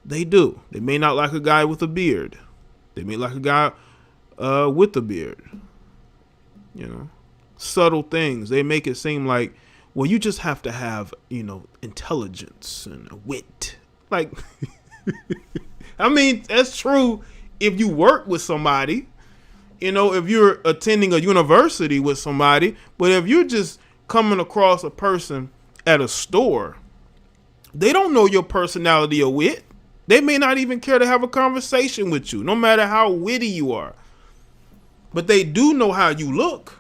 They do. They may not like a guy with a beard. They may like a guy with a beard. You know, subtle things. They make it seem like, well, you just have to have, you know, intelligence and a wit. Like, I mean, that's true if you work with somebody, you know, if you're attending a university with somebody. But if you're just coming across a person at a store, they don't know your personality or wit. They may not even care to have a conversation with you, no matter how witty you are. But they do know how you look.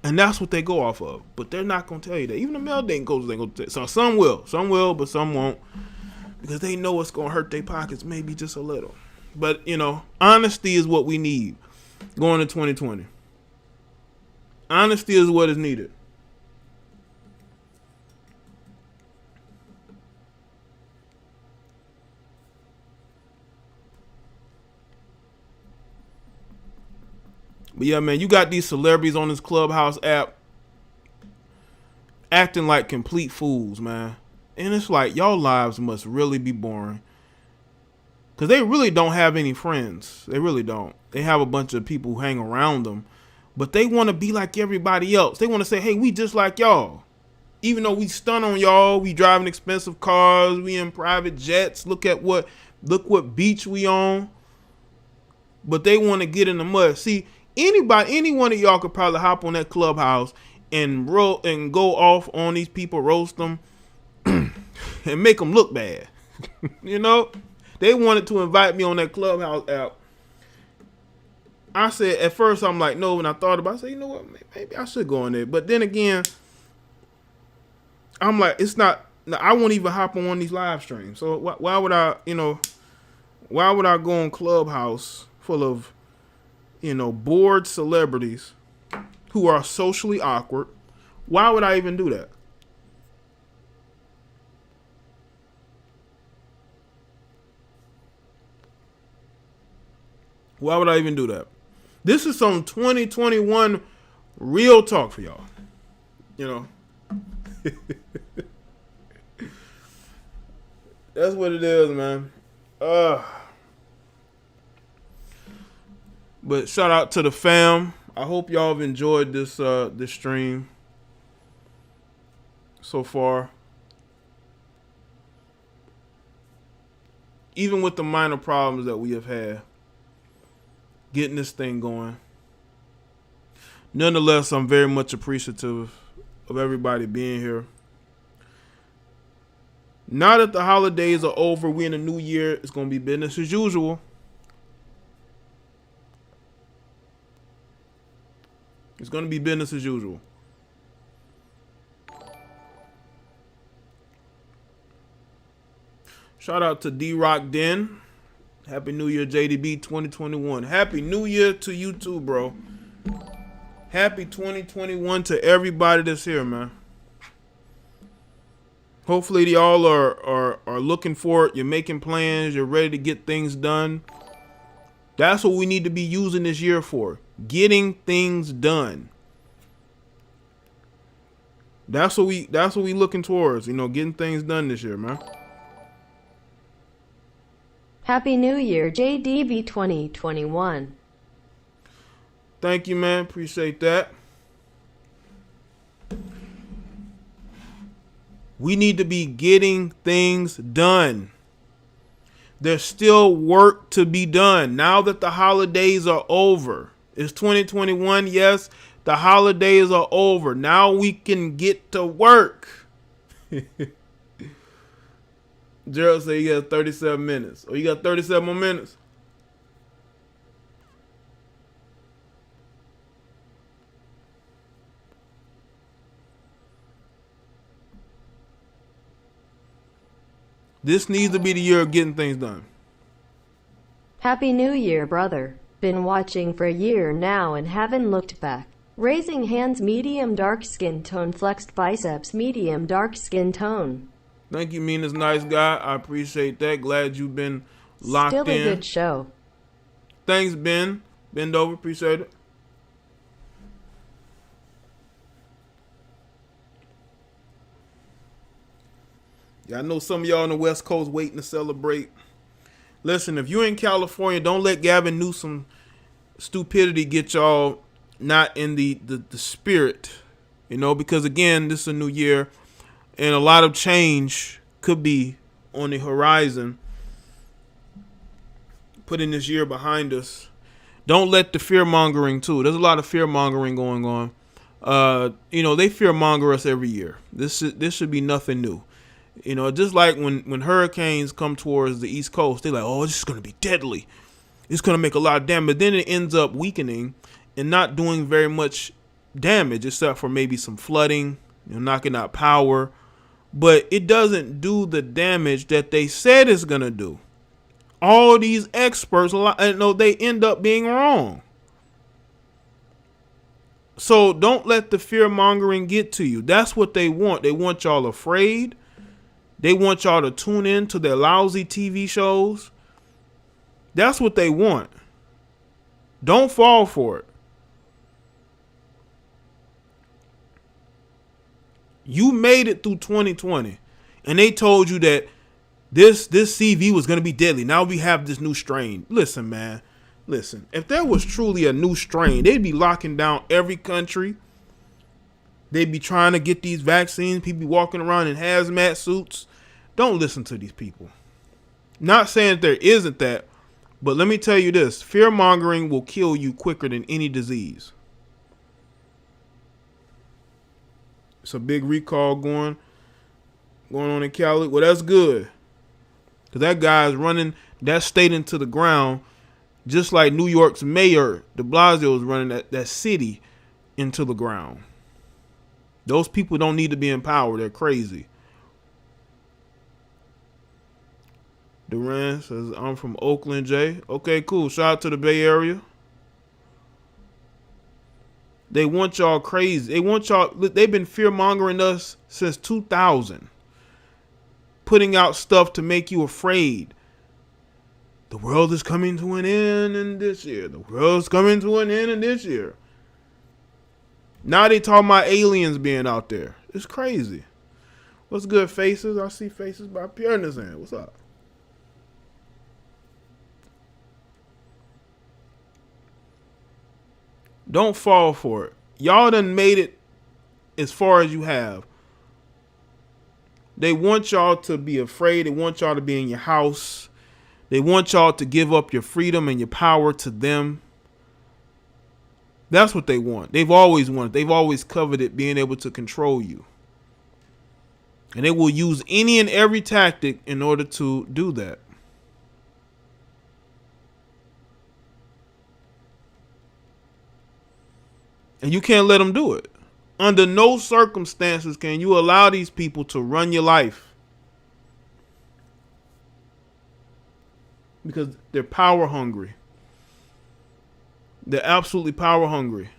And that's what they go off of. But they're not going to tell you that. Even the male dating coaches ain't going to tell you. So some will. Some will, but some won't. Because they know it's going to hurt their pockets maybe just a little. But, you know, honesty is what we need going to 2020. Honesty is what is needed. But yeah, man, you got these celebrities on this Clubhouse app acting like complete fools, man. And it's like, y'all lives must really be boring. Because they really don't have any friends. They really don't. They have a bunch of people who hang around them. But they want to be like everybody else. They want to say, hey, we just like y'all. Even though we stun on y'all, we driving expensive cars, we in private jets. Look what beach we on. But they want to get in the mud. See, any one of y'all could probably hop on that Clubhouse and go off on these people, roast them, and make them look bad. You know, they wanted to invite me on that Clubhouse app. I said at first I'm like no. When I thought about it, I said, you know what, maybe I should go on there. But then again, I'm like, it's not. I won't even hop on one of these live streams. So why would I? You know, why would I go on Clubhouse full of, you know, bored celebrities who are socially awkward? Why would I even do that? Why would I even do that? This is some 2021 real talk for y'all. You know. That's what it is, man. But shout out to the fam. I hope y'all have enjoyed this this stream so far. Even with the minor problems that we have had getting this thing going. Nonetheless, I'm very much appreciative of everybody being here. Now that the holidays are over, we in the new year, it's going to be business as usual. It's going to be business as usual. Shout out to D-Rock Den. Happy New Year, JDB 2021. Happy New Year to you too, bro. Happy 2021 to everybody that's here, man. Hopefully y'all are looking for it. You're making plans. You're ready to get things done. That's what we need to be using this year for. Getting things done. That's what we looking towards, you know, getting things done this year, man. Happy New Year, JDB 2021. Thank you, man. Appreciate that. We need to be getting things done. There's still work to be done now that the holidays are over. It's 2021, yes. The holidays are over. Now we can get to work. Gerald said you got 37 minutes. Oh, you got 37 more minutes? This needs to be the year of getting things done. Happy New Year, brother. Been watching for a year now and haven't looked back. Raising hands, medium dark skin tone, flexed biceps, medium dark skin tone. Thank you, Mina's nice guy. I appreciate that. Glad you've been locked in. Still a good show. Thanks, Ben. Bend over. Appreciate it. Yeah, I know some of y'all on the West Coast waiting to celebrate. Listen, if you're in California, don't let Gavin Newsom stupidity get y'all not in the spirit, because again, this is a new year and a lot of change could be on the horizon. Putting this year behind us. Don't let the fear-mongering too. There's a lot of fear-mongering going on. They fear-monger us every year. This should be nothing new. Just like when hurricanes come towards the East Coast, they're like, oh, this is going to be deadly. It's going to make a lot of damage. But then it ends up weakening and not doing very much damage except for maybe some flooding, knocking out power. But it doesn't do the damage that they said it's going to do. All these experts, they end up being wrong. So don't let the fear-mongering get to you. That's what they want. They want y'all afraid. They want y'all to tune in to their lousy TV shows. That's what they want. Don't fall for it. You made it through 2020, and they told you that this CV was going to be deadly. Now we have this new strain. Listen, man. Listen. If there was truly a new strain, they'd be locking down every country. They'd be trying to get these vaccines. People be walking around in hazmat suits. Don't listen to these people. Not saying that there isn't that, but let me tell you this. Fear-mongering will kill you quicker than any disease. It's a big recall going on in Cali. Well, that's good. Because that guy's running that state into the ground just like New York's mayor, de Blasio, is running that city into the ground. Those people don't need to be in power. They're crazy. Duran says, I'm from Oakland, Jay. Okay, cool. Shout out to the Bay Area. They want y'all crazy. They want y'all. They've been fear-mongering us since 2000. Putting out stuff to make you afraid. The world is coming to an end in this year. The world's coming to an end in this year. Now they talking about aliens being out there. It's crazy. What's good, faces? I see faces by Pierre in his hand. What's up? Don't fall for it. Y'all done made it as far as you have. They want y'all to be afraid. They want y'all to be in your house. They want y'all to give up your freedom and your power to them. That's what they want. They've always wanted. They've always coveted being able to control you. And they will use any and every tactic in order to do that. And you can't let them do it. Under no circumstances can you allow these people to run your life. Because they're power hungry. They're absolutely power hungry.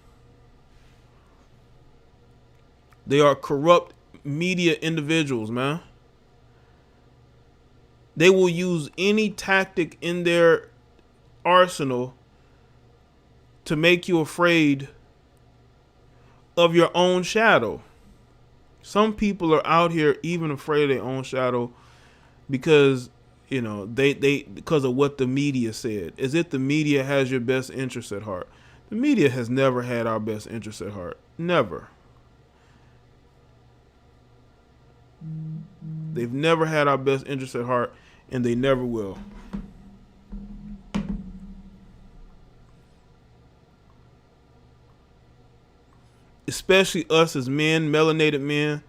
They are corrupt media individuals, man. They will use any tactic in their arsenal to make you afraid of your own shadow. Some people are out here even afraid of their own shadow because, they because of what the media said. As if the media has your best interest at heart. The media has never had our best interest at heart. Never. They've never had our best interest at heart, and they never will. Especially us as men, melanated men,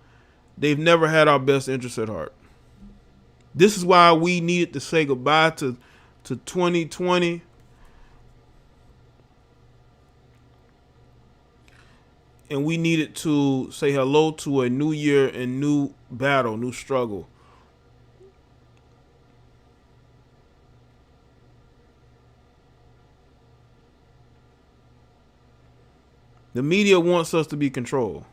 they've never had our best interest at heart. This is why we needed to say goodbye to 2020. And we needed to say hello to a new year and new battle, new struggle. The media wants us to be controlled.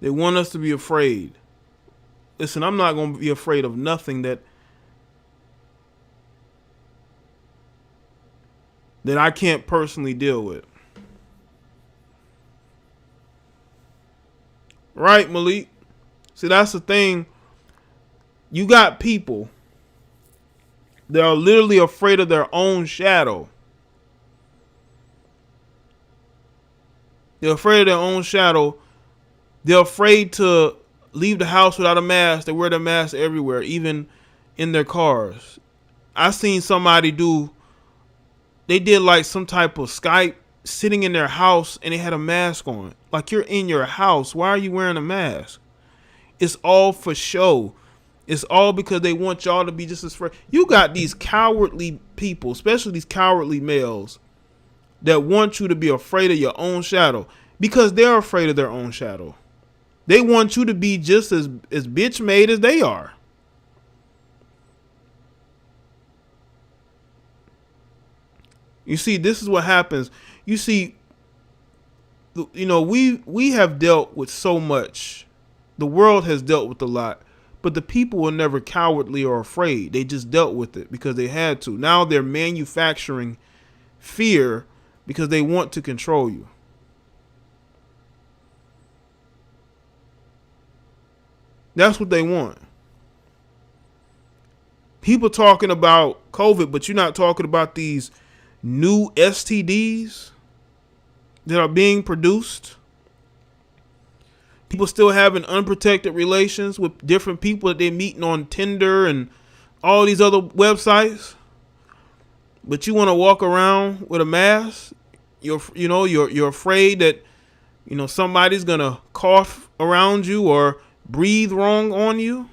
They want us to be afraid. Listen, I'm not going to be afraid of nothing that I can't personally deal with. Right, Malik? See, that's the thing. You got people that are literally afraid of their own shadow. They're afraid of their own shadow. They're afraid to leave the house without a mask. They wear their mask everywhere, even in their cars. I seen somebody they did like some type of Skype sitting in their house and they had a mask on. Like, you're in your house. Why are you wearing a mask? It's all for show. It's all because they want y'all to be just as afraid. You got these cowardly people, especially these cowardly males, that want you to be afraid of your own shadow because they're afraid of their own shadow. They want you to be just as bitch made as they are. You see, this is what happens. You see, we have dealt with so much. The world has dealt with a lot, but the people were never cowardly or afraid. They just dealt with it because they had to. Now they're manufacturing fear because they want to control you. That's what they want. People talking about COVID, but you're not talking about these new STDs that are being produced. People still having unprotected relations with different people that they're meeting on Tinder and all these other websites. But you want to walk around with a mask. You're afraid that somebody's gonna cough around you or breathe wrong on you.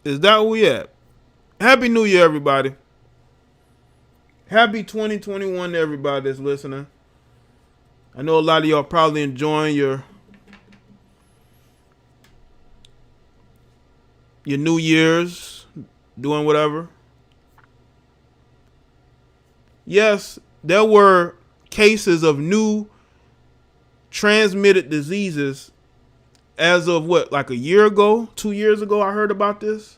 Is that where we at? Happy New Year, everybody. Happy 2021 to everybody that's listening. I know a lot of y'all probably enjoying your New Year's, doing whatever. Yes, there were cases of new transmitted diseases as of like a year ago, 2 years ago, I heard about this.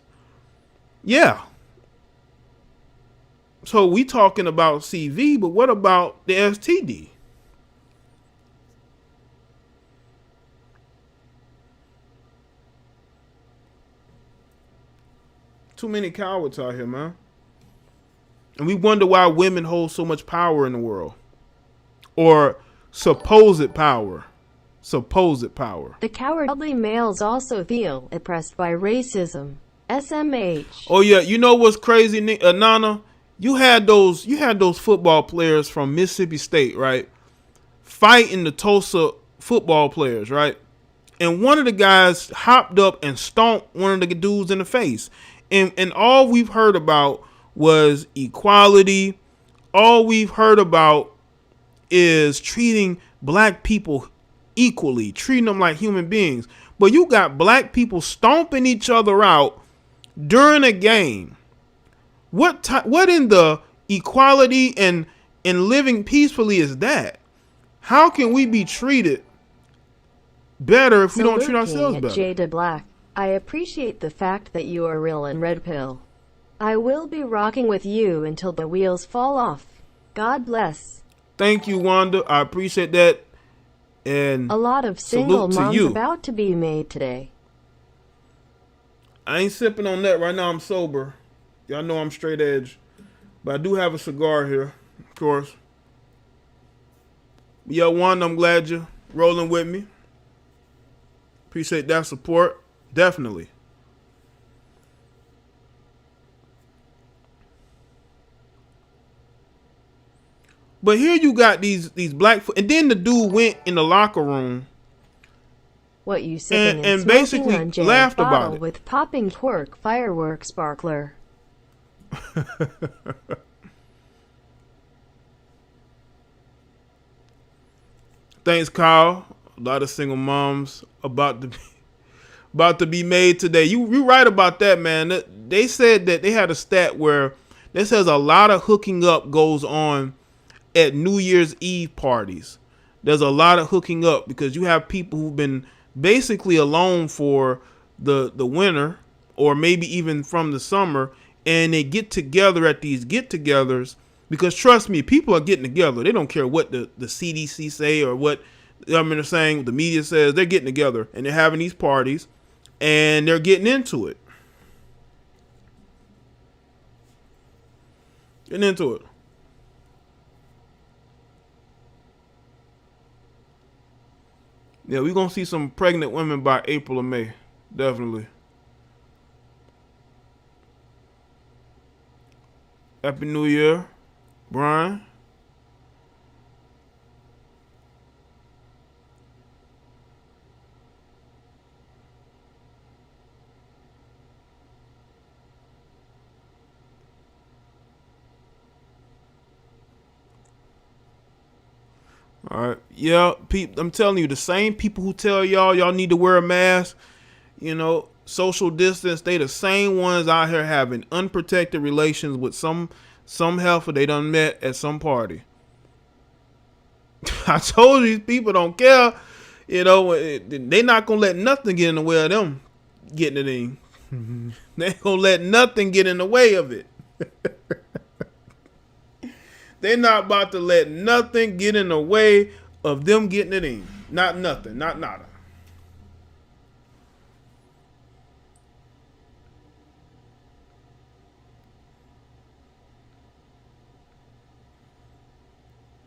Yeah. So we talking about CV, but what about the STD? Too many cowards out here, man. And we wonder why women hold so much power in the world. Or supposed power. Supposed power. The cowardly males also feel oppressed by racism. SMH. Oh yeah, you know what's crazy, Nana? You had those football players from Mississippi State, right? Fighting the Tulsa football players, right? And one of the guys hopped up and stomped one of the dudes in the face. And all we've heard about was equality. All we've heard about is treating black people equally, treating them like human beings. But you got black people stomping each other out during a game. What in the equality and living peacefully is that? How can we be treated better if we don't treat ourselves better? Jaye Black, I appreciate the fact that you are real and red pill. I will be rocking with you until the wheels fall off. God bless. Thank you, Wanda. I appreciate that. And a lot of single moms you. About to be made today. I ain't sipping on that right now. I'm sober. Y'all know I'm straight edge. But I do have a cigar here, of course. Yo, Wanda, I'm glad you're rolling with me. Appreciate that support. Definitely. But here you got these black, and then the dude went in the locker room. What you sipping and basically on Jaye laughed about it with popping cork firework sparkler. Thanks, Kyle. A lot of single moms about to be made today. You right about that, man. They said that they had a stat where this says a lot of hooking up goes on at New Year's Eve parties. There's a lot of hooking up because you have people who've been basically alone for the winter or maybe even from the summer, and they get together at these get-togethers because, trust me, people are getting together. They don't care what the CDC say or what I mean, they're saying, the media says they're getting together and they're having these parties and they're getting into it. Getting into it. Yeah, we're going to see some pregnant women by April or May. Definitely. Happy New Year, Brian. All right. Yeah, I'm telling you, the same people who tell y'all need to wear a mask, social distance, they the same ones out here having unprotected relations with some heifer they done met at some party. I told you, these people don't care. They not gonna let nothing get in the way of them getting it in. They ain't gonna let nothing get in the way of it. They not about to let nothing get in the way of them getting it in. Not nothing. Not nada.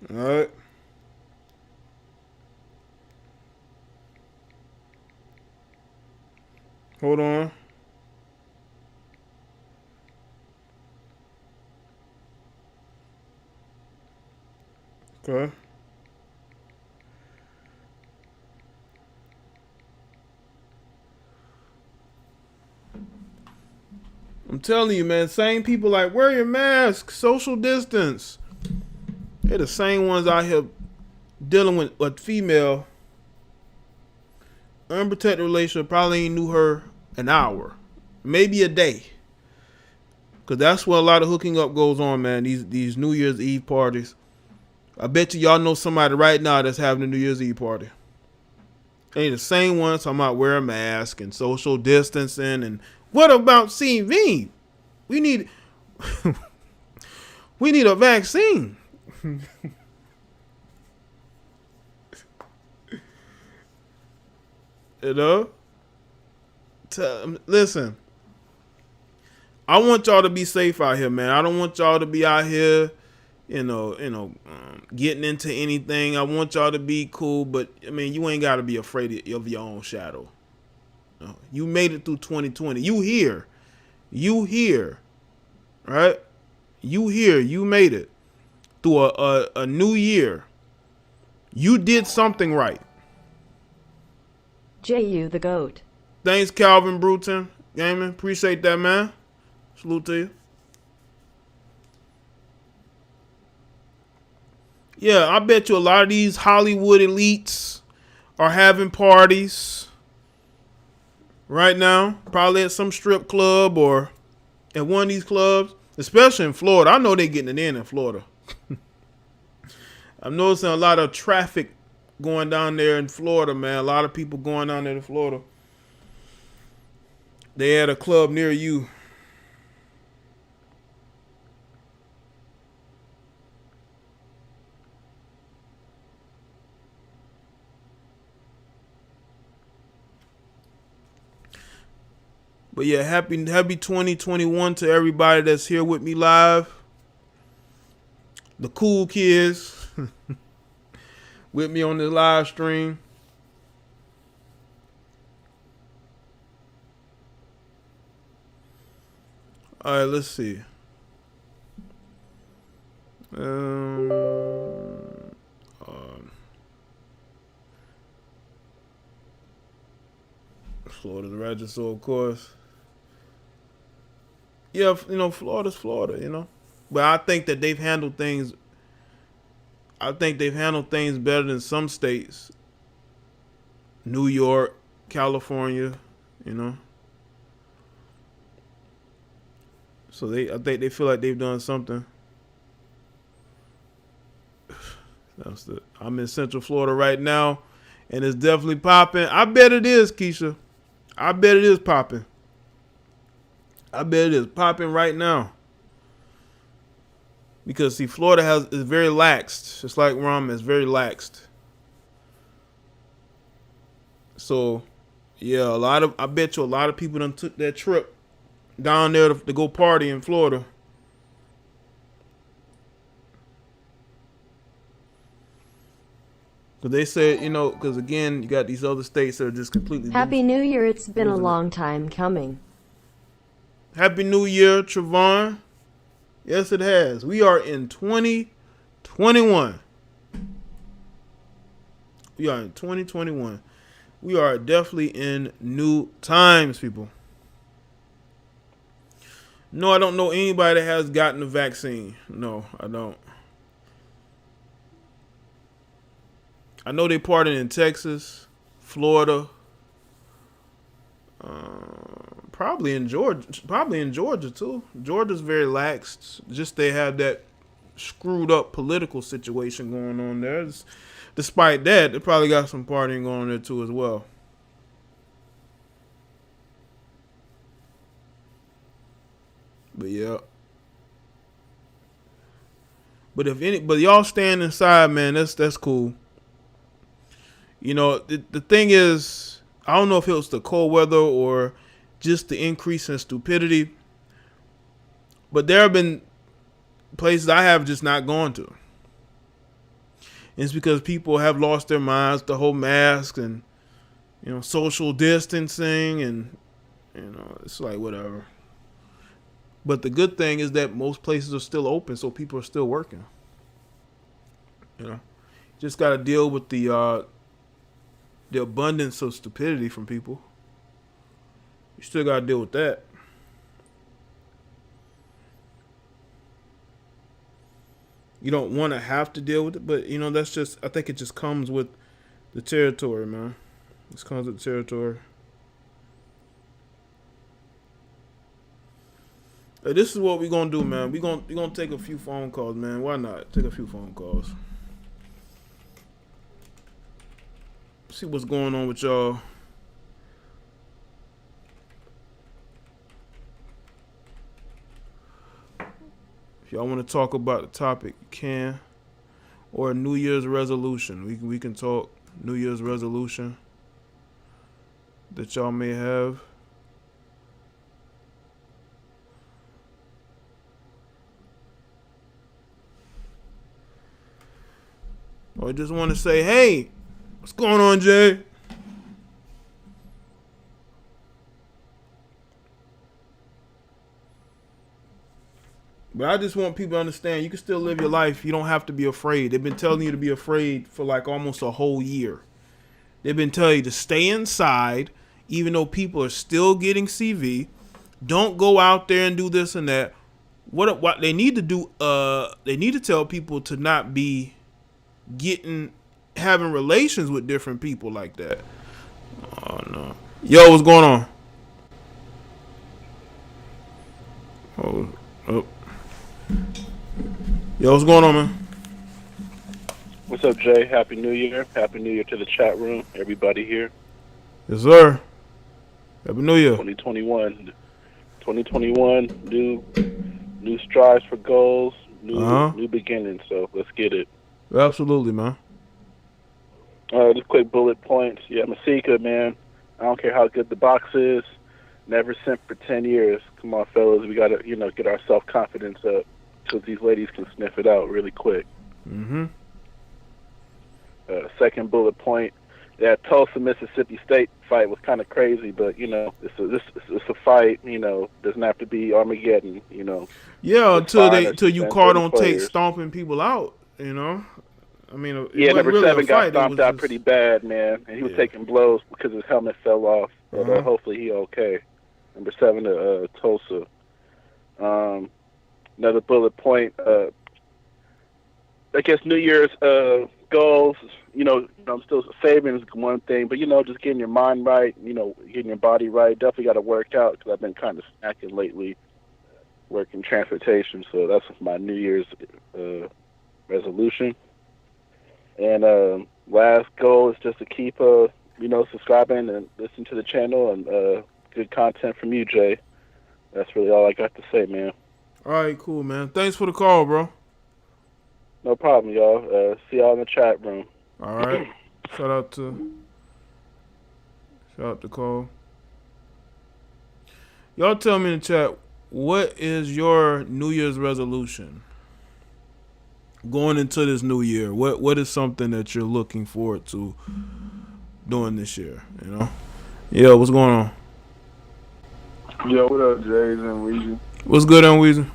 All right. Hold on. Okay. I'm telling you, man, same people like, wear your mask, social distance. They're the same ones out here dealing with a female, unprotected relationship, probably ain't knew her an hour, maybe a day. Because that's where a lot of hooking up goes on, man, these New Year's Eve parties. I bet y'all know somebody right now that's having a New Year's Eve party. They the same ones talking about wearing a mask and social distancing. And what about CV? We need we need a vaccine. Listen, I want y'all to be safe out here, man. I don't want y'all to be out here, getting into anything. I want y'all to be cool, but I mean, you ain't got to be afraid of your own shadow. You made it through 2020. You here, right? You here. You made it through a new year. You did something right. Jaye the GOAT. Thanks, Calvin Bruton. Gaming. Appreciate that, man. Salute to you. Yeah, I bet you a lot of these Hollywood elites are having parties right now. Probably at some strip club or at one of these clubs, especially in Florida. I know they're getting it in Florida. I'm noticing a lot of traffic going down there in Florida, man. A lot of people going down there to Florida. They at a club near you. But yeah, happy 2021 to everybody that's here with me live. The cool kids with me on this live stream. All right, let's see. Florida's register, of course. Yeah, Florida's Florida, But I think that they've handled things. I think they've handled things better than some states. New York, California, So I think they feel like they've done something. I'm in Central Florida right now, and it's definitely popping. I bet it is, Keisha. I bet it is popping. I bet it is popping right now. Because see, Florida is very laxed. Just like rum is very laxed. So, yeah, I bet you a lot of people done took that trip down there to go party in Florida. Because they said, because again, you got these other states that are just completely Happy New Year, it's been a losing it. long time coming. Happy New Year, Trevon. Yes, it has. We are in 2021. We are in 2021. We are definitely in new times, people. No, I don't know anybody that has gotten the vaccine. No, I don't. I know they partying in Texas, Florida, probably in Georgia too. Georgia's very lax. Just they have that screwed up political situation going on there. Despite that, they probably got some partying going on there too as well. But yeah. But y'all staying inside, man, that's cool. The thing is, I don't know if it was the cold weather or just the increase in stupidity, but there have been places I have just not gone to. And it's because people have lost their minds, the whole mask and, social distancing, and, it's like whatever. But the good thing is that most places are still open, so people are still working. Just got to deal with the abundance of stupidity from people. You still got to deal with that. You don't want to have to deal with it, but that's just, I think it just comes with the territory, man. It comes with the territory. Hey, this is what we're gonna do, man. We're gonna take a few phone calls, man. Why not? Take a few phone calls. See what's going on with y'all. If y'all want to talk about the topic, you can. Or a New Year's resolution. We can talk New Year's resolution that y'all may have. Or I just want to say, hey, what's going on, Jay? But I just want people to understand you can still live your life. You don't have to be afraid. They've been telling you to be afraid for like almost a whole year. They've been telling you to stay inside, even though people are still getting CV. Don't go out there and do this and that. What they need to do, they need to tell people to not be having relations with different people like that. Oh no. Yo, what's going on? Oh. Yo, what's going on, man? What's up, Jay? Happy New Year. Happy New Year to the chat room. Everybody here. Yes, sir. Happy New Year. 2021. 2021. New strides for goals. New beginnings. So let's get it. Absolutely, man. Just quick bullet points. Yeah, Masika, man. I don't care how good the box is. Never simp for 10 years. Come on, fellas. We got to, get our self-confidence up so these ladies can sniff it out really quick. Mm-hmm. Second bullet point. That Tulsa, Mississippi State fight was kind of crazy, but, it's a fight, doesn't have to be Armageddon, Yeah, until you caught on tape stomping people out, I mean, number really 7 got stomped out just pretty bad, man, and he was taking blows because his helmet fell off. But hopefully he okay. Number 7 to Tulsa. Another bullet point. I guess New Year's goals. I'm still saving is one thing, but just getting your mind right. Getting your body right. Definitely got to work out because I've been kind of snacking lately, working transportation. So that's my New Year's resolution. And last goal is just to keep subscribing and listen to the channel and good content from you, Jay. That's really all I got to say, man. All right, cool, man. Thanks for the call, bro. No problem, y'all. See y'all in the chat room. All right. Shout out to Shout out to Cole. Y'all tell me in the chat, what is your New Year's resolution going into this new year? What is something that you're looking forward to doing this year? You know? Yeah, what's going on? Yo, what up, Jays and Weezy? What's good on Weezy?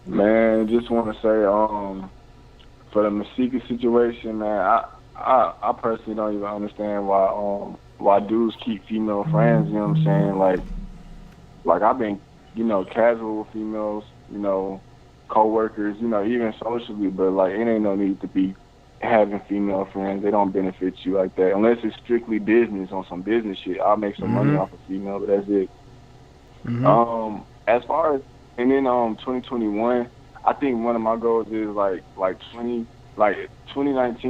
Man, just want to say, for the Masika situation, man, I personally don't even understand why dudes keep female friends. You know what I'm saying? Like I've been, casual with females, co-workers, even socially, but like it ain't no need to be having female friends. They don't benefit you like that unless it's strictly business, on some business shit. I'll make some money off of female, but that's it. As far as, and then 2021, I think one of my goals is like 2019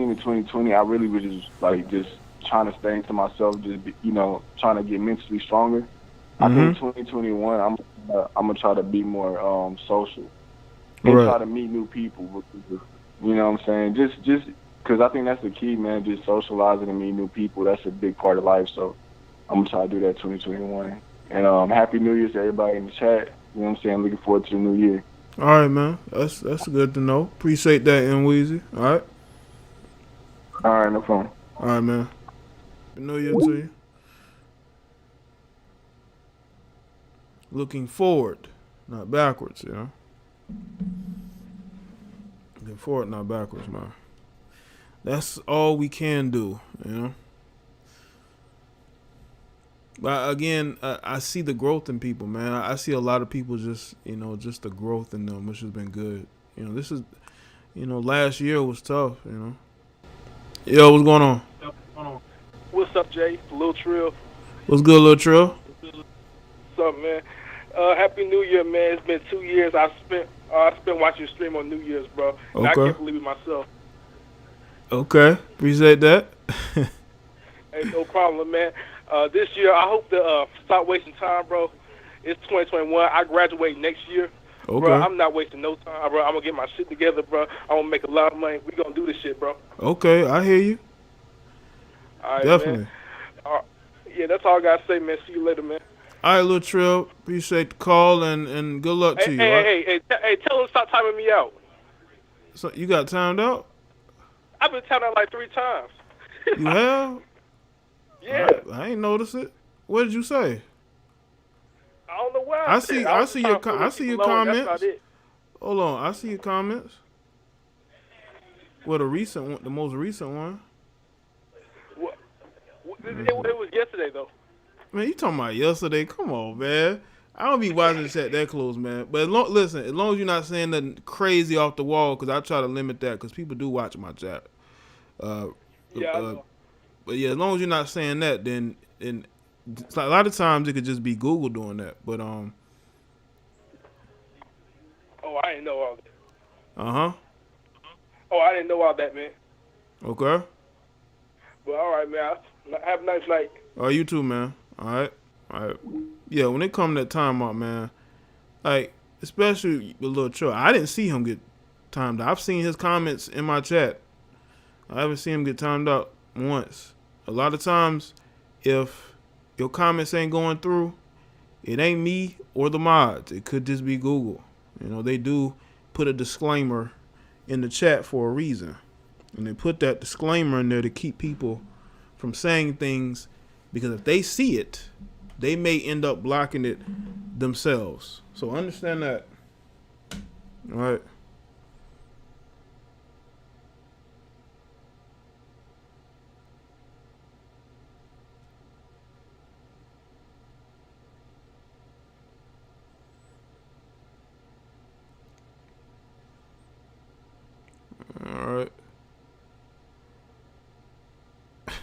to 2020. I really was just trying to stay into myself, just trying to get mentally stronger. I think 2021, I'm gonna try to be more social and try to meet new people. You know what I'm saying? Just because I think that's the key, man. Just socializing and meeting new people. That's a big part of life. So I'm gonna try to do that 2021. And Happy New Year to everybody in the chat. You know what I'm saying? Looking forward to the new year. All right, man. That's good to know. Appreciate that, M Weezy. All right. All right, no problem. All right, man. Happy New Year to you. Looking forward, not backwards, you know. Looking forward, not backwards, man. That's all we can do, you know. But again, I see the growth in people, man. I see a lot of people just the growth in them, which has been good. This is, last year was tough, Yo, what's going on? What's up, Jay? Lil Trill. What's good, Lil Trill? What's up, man? Happy New Year, man. It's been 2 years. I spent watching your stream on New Year's, bro. And Okay. I can't believe it myself. Okay, appreciate that. Hey, no problem, man. This year, I hope to stop wasting time, bro. It's 2021. I graduate next year. Okay. Bro, I'm not wasting no time, bro. I'm going to get my shit together, bro. I'm going to make a lot of money. We going to do this shit, bro. Okay, I hear you. All right, Definitely. Man. Yeah, that's all I got to say, man. See you later, man. All right, Lil Trill. Appreciate the call and good luck to you. Hey, tell him to stop timing me out. So you got timed out? I've been timed out like 3 times. You have? Yeah. I ain't notice it. What did you say? I don't know why. I see your comments. That's not it. Hold on, I see your comments. Well, the most recent one. It was yesterday, though. Man, you talking about yesterday? Come on, man. I don't be watching the chat that close, man. But listen, as long as you're not saying nothing crazy off the wall, because I try to limit that, because people do watch my chat. Yeah, I know. But yeah, as long as you're not saying that, then it's like a lot of times it could just be Google doing that. But Oh, I didn't know all that. Oh, I didn't know all that, man. Okay. But all right, man. Have a nice night. Oh, you too, man. All right. Yeah, when it come to that timeout, man, like, especially with Lil Trill, I didn't see him get timed out. I've seen his comments in my chat. I haven't seen him get timed out once. A lot of times, if your comments ain't going through, it ain't me or the mods. It could just be Google. They do put a disclaimer in the chat for a reason. And they put that disclaimer in there to keep people from saying things, because if they see it, they may end up blocking it themselves. So understand that. All right. All right.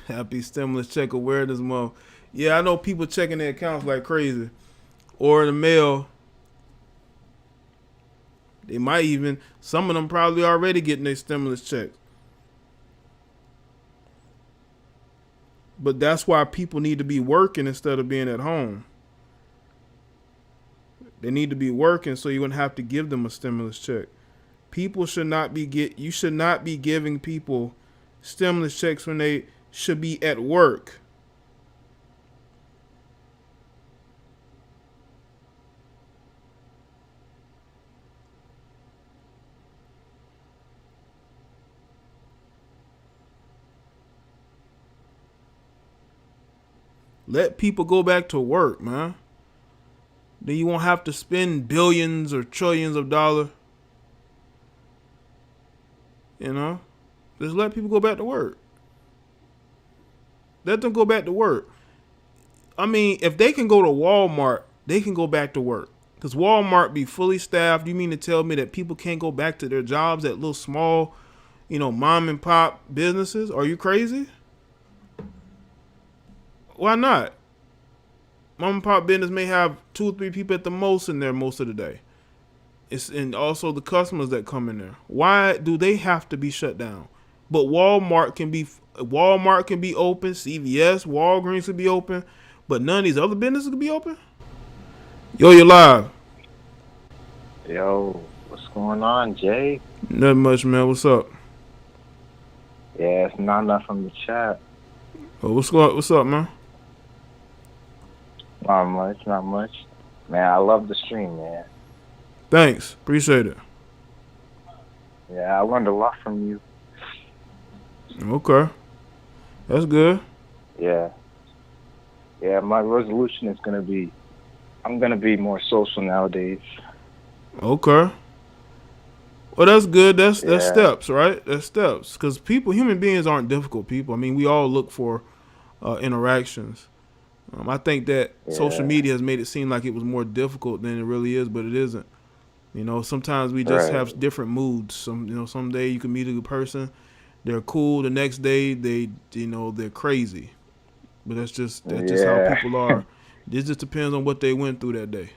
Happy stimulus check awareness month. Yeah, I know people checking their accounts like crazy. Or in the mail. They might even, some of them probably already getting their stimulus check. But that's why people need to be working instead of being at home. They need to be working, so you're going to have to give them a stimulus check. You should not be giving people stimulus checks when they should be at work. Let people go back to work, man. Then you won't have to spend billions or trillions of dollars. You know? Just let people go back to work. Let them go back to work. I mean, if they can go to Walmart, they can go back to work. Because Walmart be fully staffed. You mean to tell me that people can't go back to their jobs at little small, mom and pop businesses? Are you crazy? Why not? Mom and pop business may have 2 or 3 people at the most in there most of the day. And also the customers that come in there. Why do they have to be shut down? But Walmart can be open, CVS, Walgreens can be open, but none of these other businesses can be open? Yo, you're live. Yo, what's going on, Jay? Nothing much, man. What's up? Yeah, it's not enough from the chat. Oh, what's up, man? Not much. Man, I love the stream, man. Thanks. Appreciate it. Yeah, I learned a lot from you. Okay. That's good. Yeah. Yeah, my resolution is I'm gonna be more social nowadays. Okay. Well, that's good. That's steps, right? That's steps. Because human beings aren't difficult people. I mean, we all look for interactions. I think that social media has made it seem like it was more difficult than it really is, but it isn't. Sometimes we just have different moods. Some day you can meet a good person, they're cool. The next day they're crazy. But that's just how people are. This just depends on what they went through that day.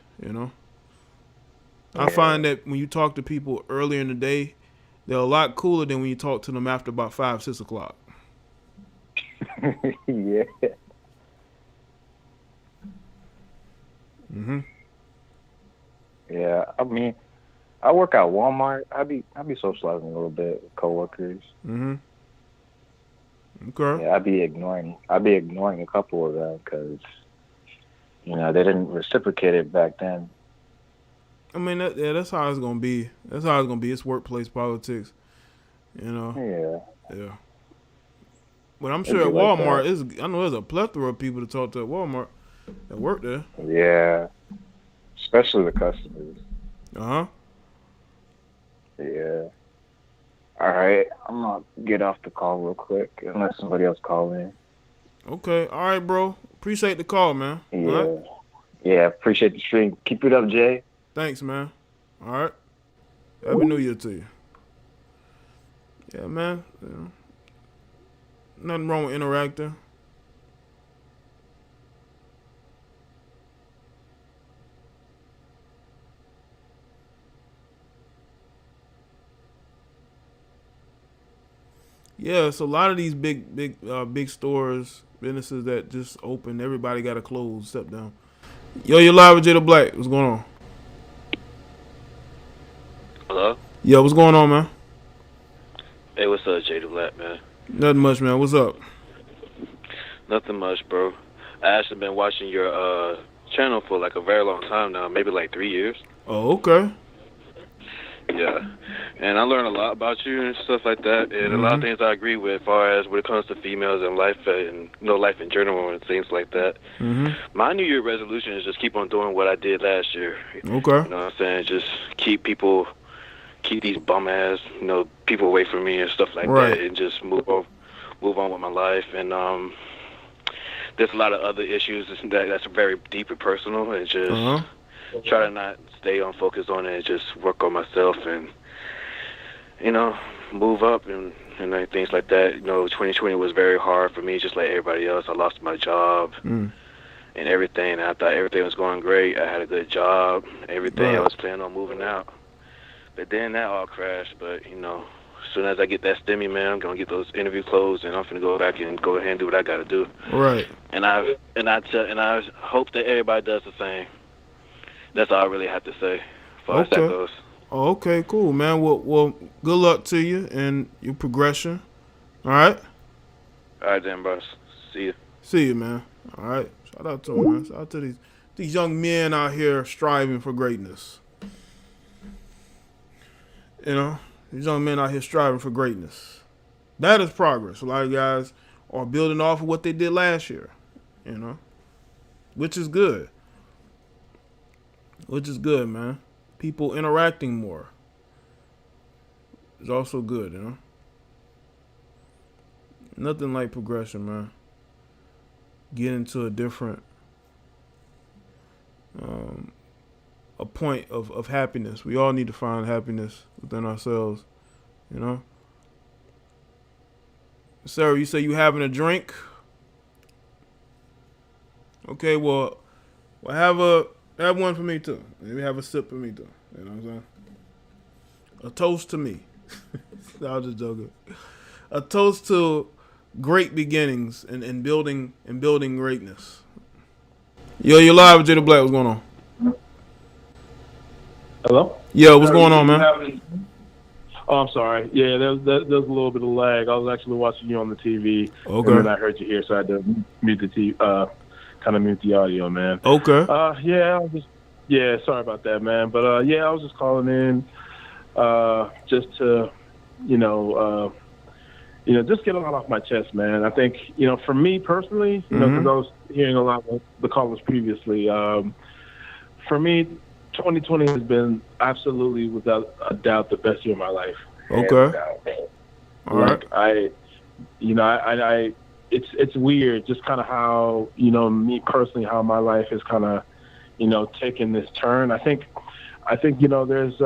I find that when you talk to people earlier in the day, they're a lot cooler than when you talk to them after about 5, 6 o'clock. Yeah. Mhm. Yeah, I mean, I work at Walmart. I be socializing a little bit with coworkers. Mhm. Okay. Yeah, I be ignoring a couple of them because they didn't reciprocate it back then. I mean, that's how it's gonna be. That's how it's gonna be. It's workplace politics. Yeah. Yeah. But I'm sure at Walmart, I know there's a plethora of people to talk to at Walmart that work there. Yeah. Especially the customers. Uh-huh. Yeah. All right. I'm going to get off the call real quick unless somebody else call in. Okay. All right, bro. Appreciate the call, man. Yeah. Right? Yeah. Appreciate the stream. Keep it up, Jay. Thanks, man. All right. Happy New Year to you. Yeah, man. Nothing wrong with interacting. Yeah, it's a lot of these big stores, businesses that just open. Everybody got to close, step down. Yo, you're live with Jaye Black. What's going on? Hello? Yo, what's going on, man? Hey, what's up, Jaye Black, man? Nothing much, man. What's up? Nothing much, bro. I actually been watching your channel for like a very long time now, maybe like 3 years. Oh, okay. Yeah, and I learned a lot about you and stuff like that, and a lot of things I agree with as far as when it comes to females and life and life in general and things like that. My New Year resolution is just keep on doing what I did last year. Okay. You know what I'm saying? Just keep these bum ass people away from me and stuff like that, and just move on with my life. And there's a lot of other issues that's very deep and personal, and just try to not stay on focus on it and just work on myself and move up and things like that. 2020 was very hard for me, just like everybody else. I lost my job and everything. I thought everything was going great. I had a good job, everything. I was planning on moving out, but then that all crashed. But as soon as I get that stimmy, man, I'm gonna get those interview closed, and I'm gonna go back and go ahead and do what I gotta do. Right. And I hope that everybody does the same. That's all I really have to say as far as that goes. Oh, okay, cool, man. Well, good luck to you and your progression. All right? All right, then, bros. See you. See you, man. All right. Shout out to him, man. Shout out to these young men out here striving for greatness. These young men out here striving for greatness. That is progress. A lot of guys are building off of what they did last year. which is good. Which is good, man. People interacting more is also good, you know. Nothing like progression, man. Get into a different a point of happiness. We all need to find happiness within ourselves, you know. Sarah, you say you having a drink? Okay, well have one for me too. Maybe have a sip for me too. You know what I'm saying? A toast to me. I was just joking. A toast to great beginnings and building greatness. Yo, you're live with Jaye Black. What's going on? Hello? Yo, what's going on, man? Oh, I'm sorry. Yeah, there's a little bit of lag. I was actually watching you on the TV. Okay. And then I heard you here, so I had to mute the TV, kind of mute the audio, man. Okay. Yeah, sorry about that, man. But I was just calling in, just to, just get a lot off my chest, man. I think, for me personally, because I was hearing a lot of the callers previously, for me, 2020 has been absolutely, without a doubt, the best year of my life. Okay. All right. It's weird, just kind of how, me personally, how my life is kind of, taking this turn. I think, there's,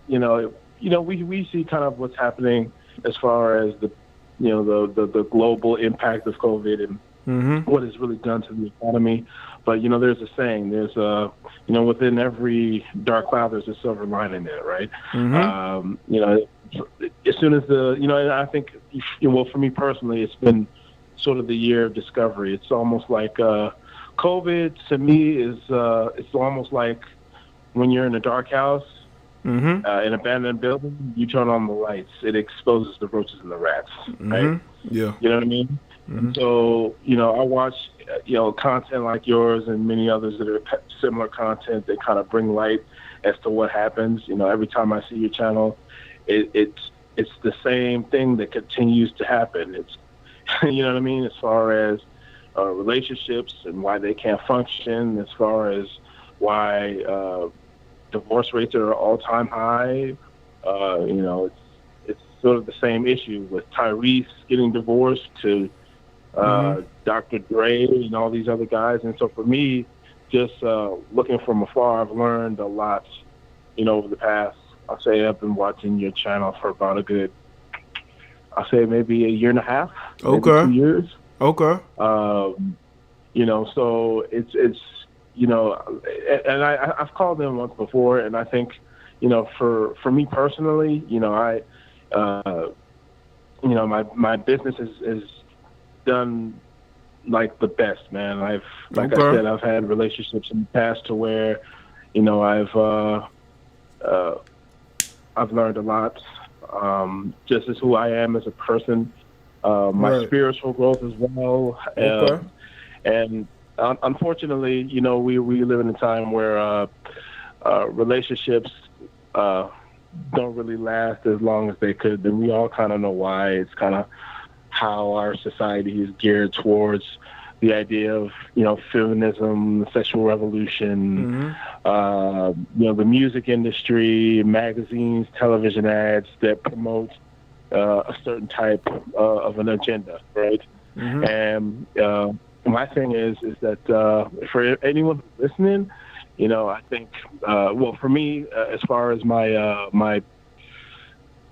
we see kind of what's happening as far as the global impact of COVID and what it's really done to the economy. But, there's a saying, there's within every dark cloud, there's a silver lining there, right? As soon as and I think, for me personally, it's been sort of the year of discovery. It's almost like COVID to me is, it's almost like when you're in a dark house, in an abandoned building, you turn on the lights. It exposes the roaches and the rats, right? Yeah. You know what I mean? So, I watch, content like yours and many others that are similar content that kind of bring light as to what happens. Every time I see your channel, it's the same thing that continues to happen. It's, you know what I mean? As far as relationships and why they can't function, as far as why divorce rates are all-time high. It's sort of the same issue with Tyrese getting divorced to Dr. Dre and all these other guys. And so for me, just looking from afar, I've learned a lot, over the past, I'll say I've been watching your channel for about a good, I'll say maybe a year and a half, maybe 2 years. Okay. So it's and I've called them once before, and I think, for me personally, my business is done like the best, man. I said, I've had relationships in the past to where, I've learned a lot, just as who I am as a person, my spiritual growth as well. And unfortunately, we live in a time where relationships don't really last as long as they could. And we all kind of know why. It's kind of how our society is geared towards the idea of, feminism, the sexual revolution, the music industry, magazines, television ads that promote a certain type of an agenda, right? And my thing is that for anyone listening, I think, for me, as far as my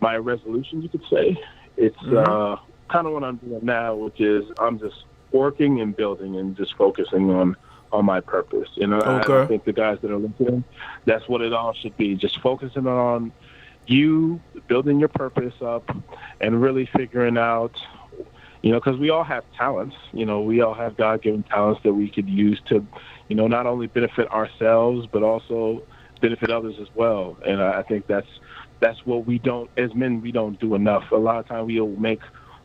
resolution, you could say, it's kind of what I'm doing now, which is I'm just working and building and just focusing on my purpose. I think the guys that are listening, that's what it all should be. Just focusing on you, building your purpose up, and really figuring out, because we all have talents. We all have God-given talents that we could use to, not only benefit ourselves, but also benefit others as well. And I think that's what we don't, as men, we don't do enough. A lot of times we'll make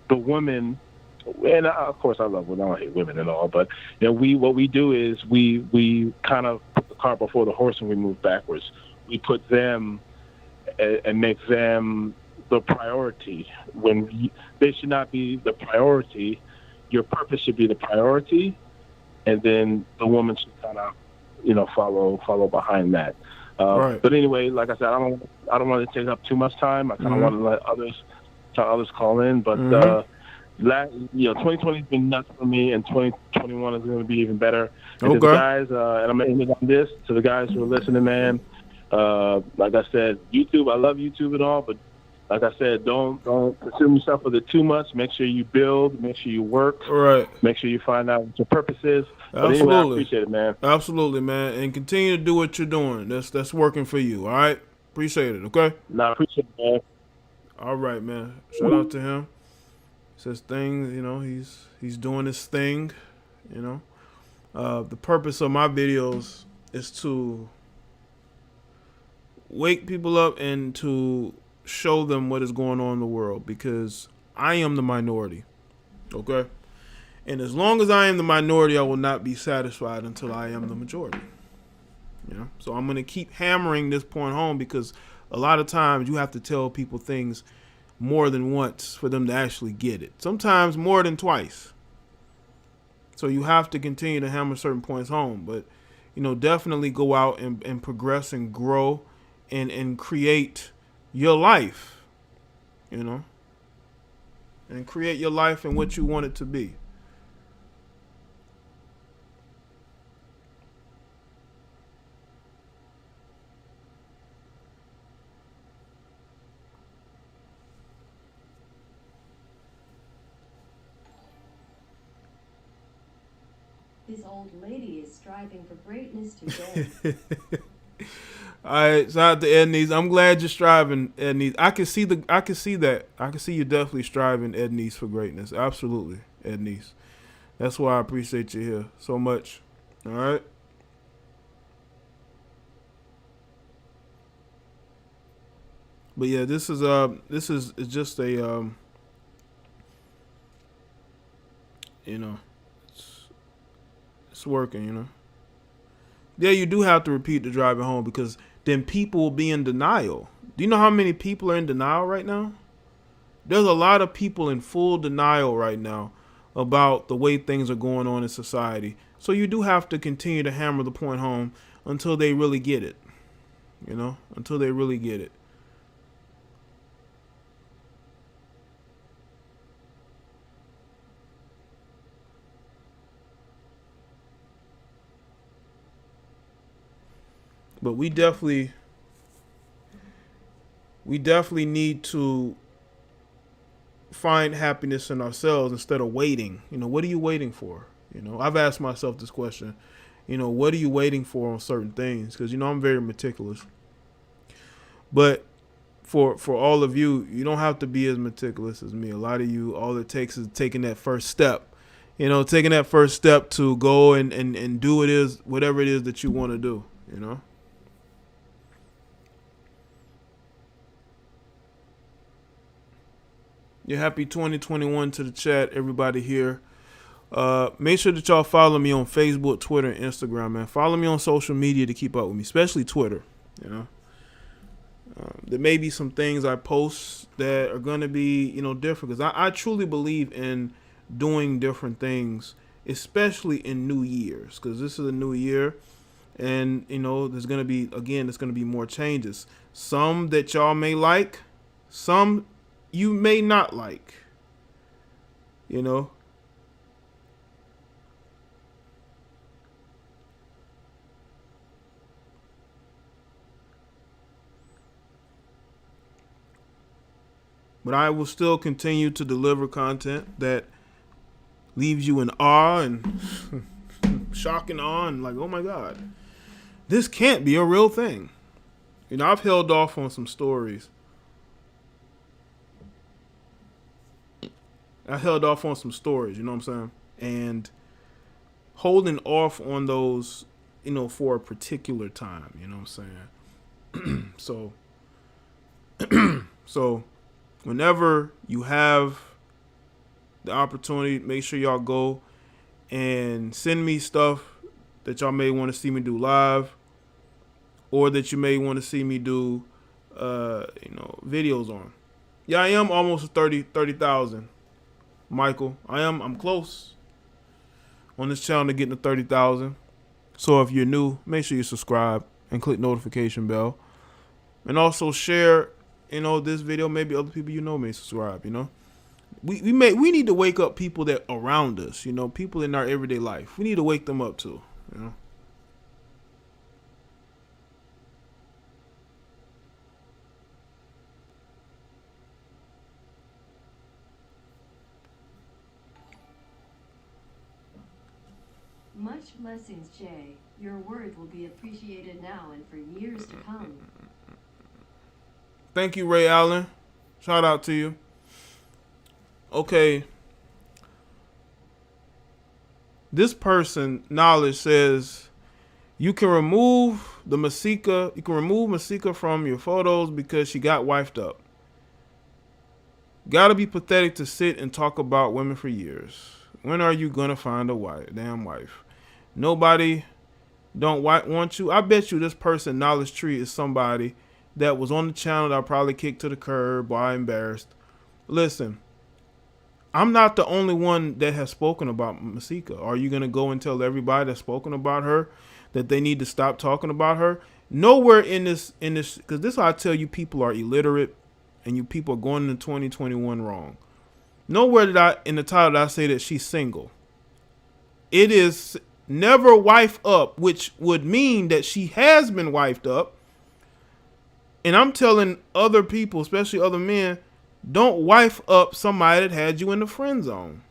the women, and of course I love women, I don't hate women at all, but what we do is we kind of put the cart before the horse and we move backwards. We put them and make them the priority when they should not be the priority. Your purpose should be the priority, and then the woman should kind of, follow behind that. Right. But anyway, like I said, I don't want to take up too much time. I kind of want to let others call in. But 2020 has been nuts for me, and 2021 is going to be even better. And to the guys, and I'm going to end it on this, to the guys who are listening, man, like I said, YouTube, I love YouTube and all, but like I said, don't consume yourself with it too much. Make sure you build. Make sure you work. Right. Make sure you find out what your purpose is. Absolutely. But anyway, I appreciate it, man. Absolutely, man. And continue to do what you're doing. That's working for you, all right? Appreciate it, okay? I appreciate it, man. All right, man. Shout out to him. Says things, he's doing his thing, The purpose of my videos is to wake people up and to show them what is going on in the world, because I am the minority, okay? And as long as I am the minority, I will not be satisfied until I am the majority. So I'm going to keep hammering this point home, because a lot of times you have to tell people things more than once for them to actually get it. Sometimes more than twice. So you have to continue to hammer certain points home. But, definitely go out and progress and grow and create your life, and create your life and what you want it to be. This old lady is striving for greatness today. All right, shout out to Ednice. I'm glad you're striving, Ednice. I can see that. I can see you definitely striving, Ednice, for greatness. Absolutely, Ednice. That's why I appreciate you here so much. All right. But yeah, this is just a it's working, Yeah, you do have to repeat the driving home, because then people will be in denial. Do you know how many people are in denial right now? There's a lot of people in full denial right now about the way things are going on in society. So you do have to continue to hammer the point home until they really get it. Until they really get it. But we definitely need to find happiness in ourselves instead of waiting. What are you waiting for? I've asked myself this question. What are you waiting for on certain things? Because, I'm very meticulous. But for all of you, you don't have to be as meticulous as me. A lot of you, all it takes is taking that first step. Taking that first step to go and do whatever it is that you want to do, Yeah, happy 2021 to the chat, everybody here. Make sure that y'all follow me on Facebook, Twitter, and Instagram, man. Follow me on social media to keep up with me, especially Twitter. There may be some things I post that are going to be, different, because I truly believe in doing different things, especially in New Year's, because this is a new year, and, there's going to be more changes. Some that y'all may like, some you may not like, But I will still continue to deliver content that leaves you in awe and shock and awe and like, oh my God, this can't be a real thing. I've held off on some stories. You know what I'm saying? And holding off on those, for a particular time, you know what I'm saying? So whenever you have the opportunity, make sure y'all go and send me stuff that y'all may want to see me do live, or that you may want to see me do, videos on. Yeah, I am almost 30,000. Michael, I'm close. on this channel to get to 30,000. So if you're new, make sure you subscribe and click notification bell. And also share, this video. Maybe other people may subscribe, We need to wake up people that around us, people in our everyday life. We need to wake them up too, Much blessings, Jaye. Your words will be appreciated now and for years to come. Thank you, Ray Allen. Shout out to you. Okay. This person, Knowledge, says you can remove Masika from your photos because she got wifed up. Gotta be pathetic to sit and talk about women for years. When are you gonna find a damn wife? Nobody don't want you. I bet you this person, Knowledge Tree, is somebody that was on the channel that I probably kicked to the curb or I embarrassed. Listen, I'm not the only one that has spoken about Masika. Are you gonna go and tell everybody that's spoken about her that they need to stop talking about her? Nowhere in this, because this is how I tell you people are illiterate and you people are going into 2021 wrong. Nowhere did I, in the title, did I say that she's single. It is never wife up, which would mean that she has been wifed up. And I'm telling other people, especially other men, don't wife up somebody that had you in the friend zone.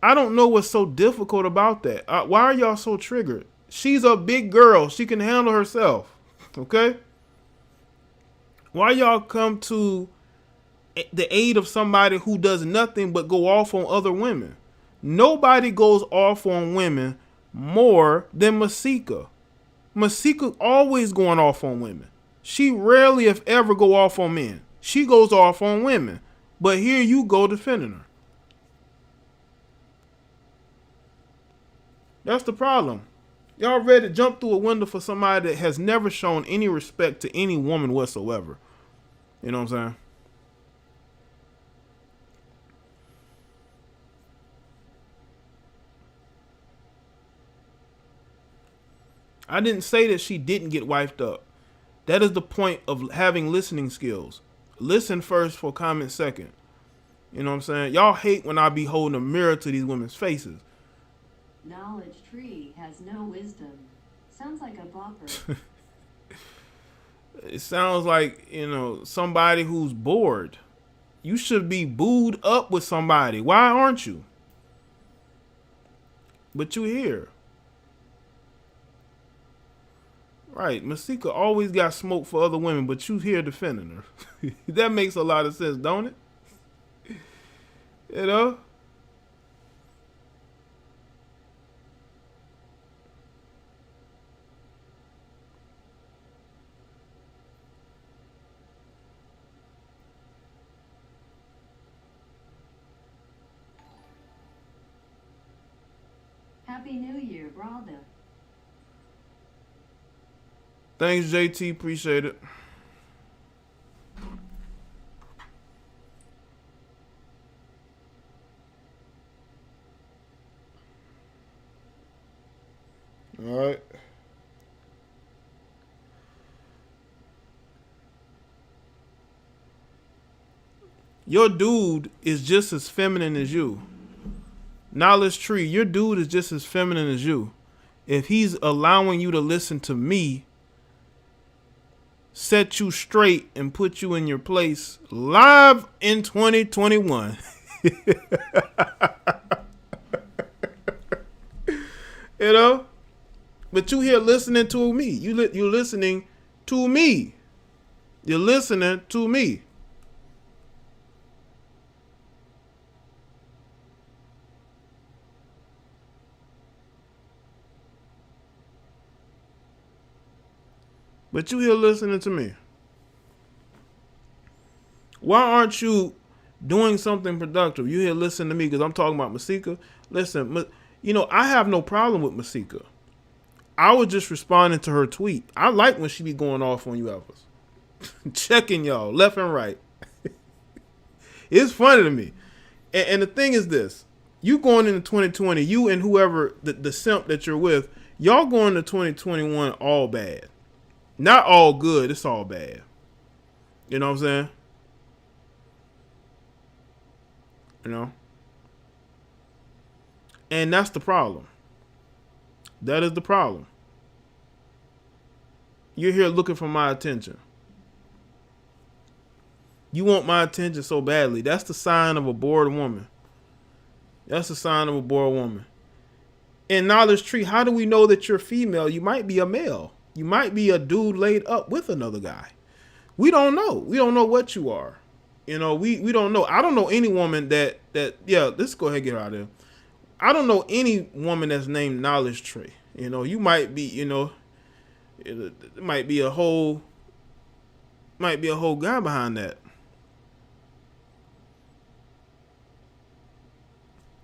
I don't know what's so difficult about that. Why are y'all so triggered? She's a big girl. She can handle herself. Okay? Why y'all come to the aid of somebody who does nothing but go off on other women? Nobody goes off on women more than Masika. Masika always going off on women. She rarely, if ever, go off on men. She goes off on women. But here you go defending her. That's the problem. Y'all ready to jump through a window for somebody that has never shown any respect to any woman whatsoever. You know what I'm saying? I didn't say that she didn't get wifed up. That is the point of having listening skills. Listen first for comment second. You know what I'm saying? Y'all hate when I be holding a mirror to these women's faces. Knowledge Tree has no wisdom. Sounds like a bopper. It sounds like, somebody who's bored. You should be booed up with somebody. Why aren't you? But you here. Right, Masika always got smoke for other women, but you here defending her. That makes a lot of sense, don't it? You know? Happy New Year, brother. Thanks, JT. Appreciate it. All right. Your dude is just as feminine as you. Knowledge Tree, your dude is just as feminine as you. If he's allowing you to listen to me, set you straight and put you in your place live in 2021. You know? But you here listening to me. You're listening to me. You're listening to me. But you here listening to me. Why aren't you doing something productive? You here listening to me because I'm talking about Masika. Listen, I have no problem with Masika. I was just responding to her tweet. I like when she be going off on you others. Checking y'all left and right. It's funny to me. And the thing is this. You going into 2020, you and whoever the simp that you're with, y'all going to 2021 all bad. Not all good, it's all bad. You know what I'm saying? You know? And that's the problem. That is the problem. You're here looking for my attention. You want my attention so badly. That's the sign of a bored woman. That's the sign of a bored woman. In Knowledge Tree, how do we know that you're female? You might be a male. You might be a dude laid up with another guy. We don't know. We don't know what you are. You know, we don't know. I don't know any woman that let's go ahead and get her out of there. I don't know any woman that's named Knowledge Tree. You know, you might be, you know, it might be a whole guy behind that.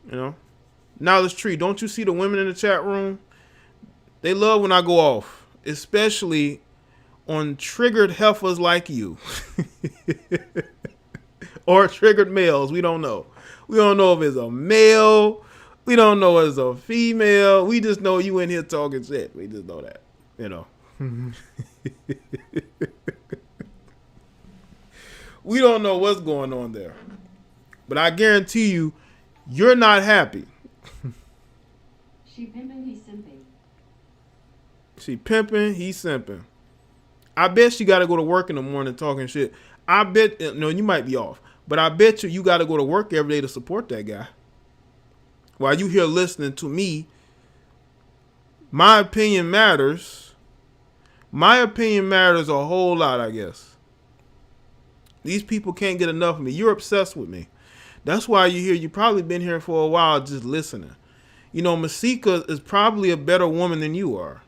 You know, Knowledge Tree, don't you see the women in the chat room? They love when I go off, especially on triggered heifers like you. Or triggered males. We don't know. We don't know if it's a male. We don't know if it's a female. We just know you in here talking shit. We just know that, you know. We don't know what's going on there. But I guarantee you, you're not happy. She pimping, he simping. She pimping, he simping. I bet she got to go to work in the morning talking shit. I bet, no, you might be off. But I bet you got to go to work every day to support that guy. While you here listening to me, my opinion matters. My opinion matters a whole lot, I guess. These people can't get enough of me. You're obsessed with me. That's why you're here. You've probably been here for a while just listening. You know, Masika is probably a better woman than you are.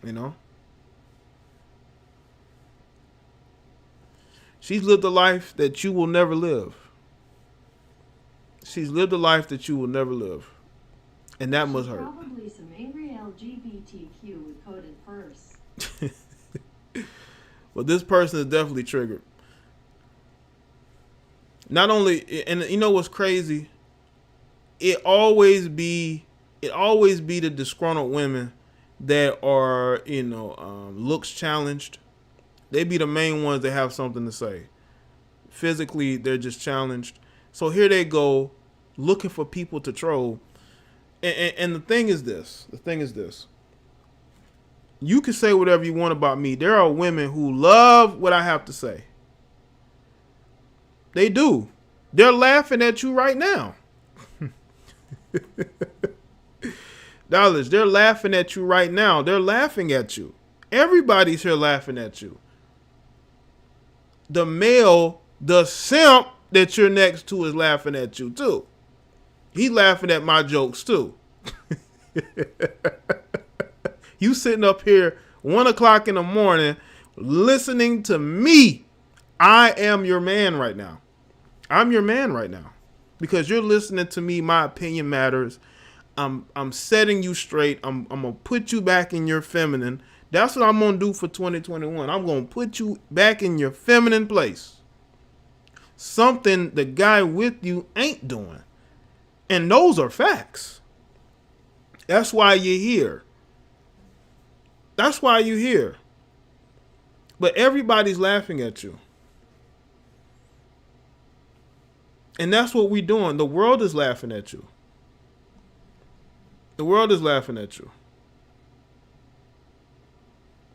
You know? She's lived a life that you will never live. She's lived a life that you will never live. And that must hurt. Probably some angry LGBTQ with coded first. Well, this person is definitely triggered. Not only, and you know what's crazy? It always be the disgruntled women that are, you know, looks challenged. They be the main ones that have something to say. Physically, they're just challenged. So here they go, looking for people to troll. And the thing is this. You can say whatever you want about me. There are women who love what I have to say. They do. They're laughing at you right now. Dollars, they're laughing at you right now. They're laughing at you. Everybody's here laughing at you. The male, the simp that you're next to is laughing at you too. He's laughing at my jokes too. You sitting up here 1 o'clock in the morning listening to me. I am your man right now. I'm your man right now because you're listening to me. My opinion matters. I'm setting you straight. I'm gonna put you back in your feminine. That's what I'm gonna do for 2021. I'm gonna put you back in your feminine place. Something the guy with you ain't doing. And those are facts. That's why you're here. That's why you're here. But everybody's laughing at you. And that's what we're doing. The world is laughing at you. The world is laughing at you.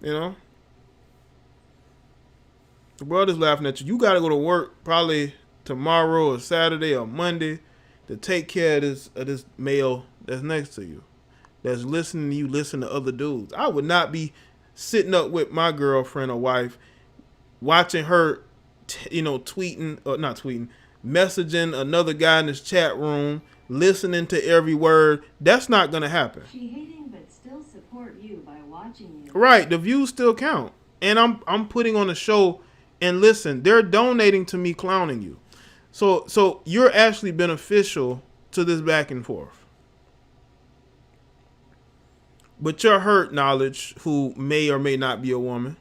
You know? The world is laughing at you. You got to go to work probably tomorrow or Saturday or Monday to take care of this male that's next to you, that's listening to you listen to other dudes. I would not be sitting up with my girlfriend or wife, watching her, tweeting, or not tweeting, messaging another guy in this chat room, listening to every word. That's not going to happen. She hating but still support you by watching you. Right. The views still count. And I'm putting on a show, and listen, they're donating to me clowning you. So you're actually beneficial to this back and forth. But you're hurt, Knowledge, who may or may not be a woman.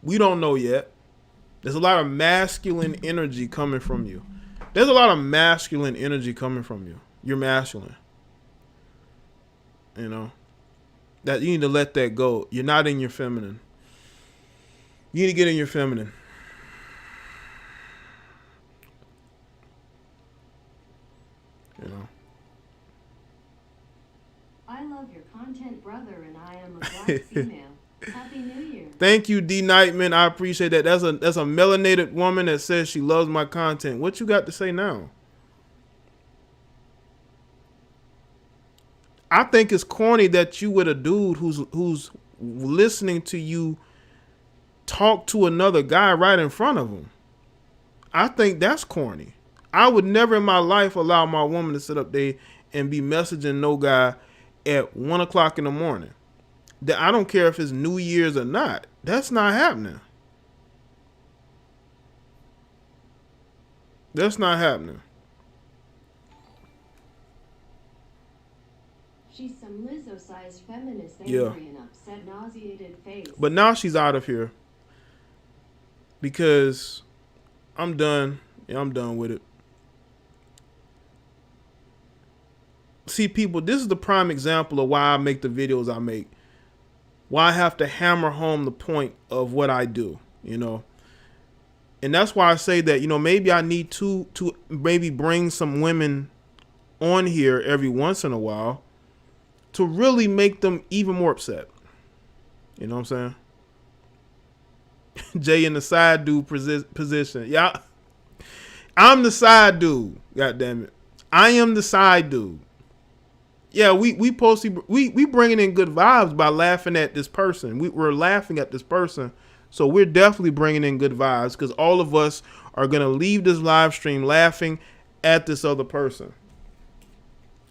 We don't know yet. There's a lot of masculine energy coming from you. There's a lot of masculine energy coming from you. You're masculine. You know, that you need to let that go. You're not in your feminine. You need to get in your feminine. You know. I love your content, brother, and I am a black female. Happy New Year. Thank you, D Nightman. I appreciate that. That's a melanated woman that says she loves my content. What you got to say now? I think it's corny that you with a dude who's listening to you talk to another guy right in front of him. I think that's corny. I would never in my life allow my woman to sit up there and be messaging no guy at 1 o'clock in the morning. That I don't care if it's New Year's or not. That's not happening. That's not happening. She's some Lizzo-sized feminist, angry and upset, nauseated face. But now she's out of here because I'm done. Yeah, I'm done with it. See, people, this is the prime example of why I make the videos I make. Why I have to hammer home the point of what I do, you know. And that's why I say that, you know, maybe I need to maybe bring some women on here every once in a while to really make them even more upset. You know what I'm saying? Jay in the side dude position. Yeah. I'm the side dude. God damn it. I am the side dude. Yeah, we bringing in good vibes by laughing at this person. We're laughing at this person. So we're definitely bringing in good vibes because all of us are going to leave this live stream laughing at this other person.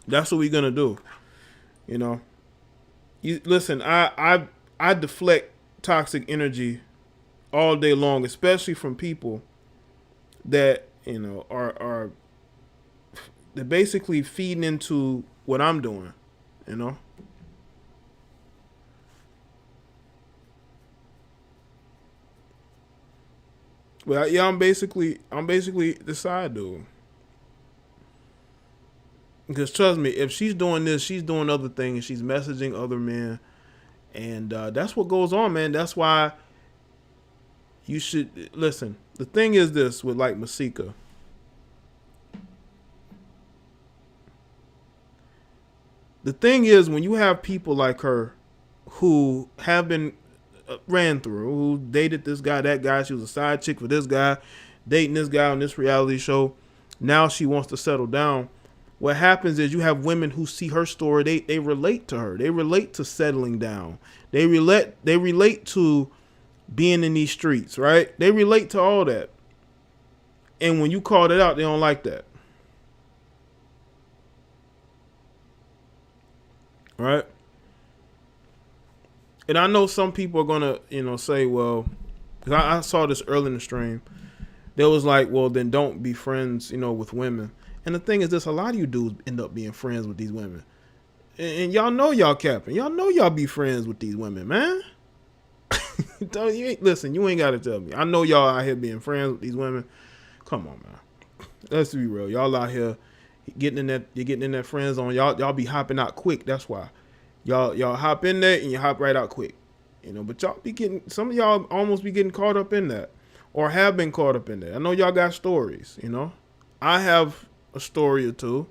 That's what we're going to do. You know, listen, I deflect toxic energy all day long, especially from people that, you know, are they're basically feeding into what I'm doing, you know. Well, yeah, I'm basically the side dude. Because trust me, if she's doing this, she's doing other things. She's messaging other men. And that's what goes on, man. That's why you should listen. The thing is this with like Masika. The thing is when you have people like her who have been ran through, who dated this guy, that guy, she was a side chick for this guy, dating this guy on this reality show. Now she wants to settle down. What happens is you have women who see her story, they relate to her. They relate to settling down. They relate to being in these streets, right? They relate to all that. And when you call it out, they don't like that. Right? And I know some people are going to, you know, say, well, because I saw this early in the stream. They was like, well, then don't be friends, you know, with women. And the thing is this, a lot of you dudes end up being friends with these women. And y'all know y'all capping. Y'all know y'all be friends with these women, man. Listen, you ain't got to tell me. I know y'all out here being friends with these women. Come on, man. Let's be real. Y'all out here getting in that friend zone. Y'all be hopping out quick. That's why. Y'all hop in there and you hop right out quick. You know, but y'all be getting, some of y'all almost be getting caught up in that or have been caught up in that. I know y'all got stories, you know. I have a story or two.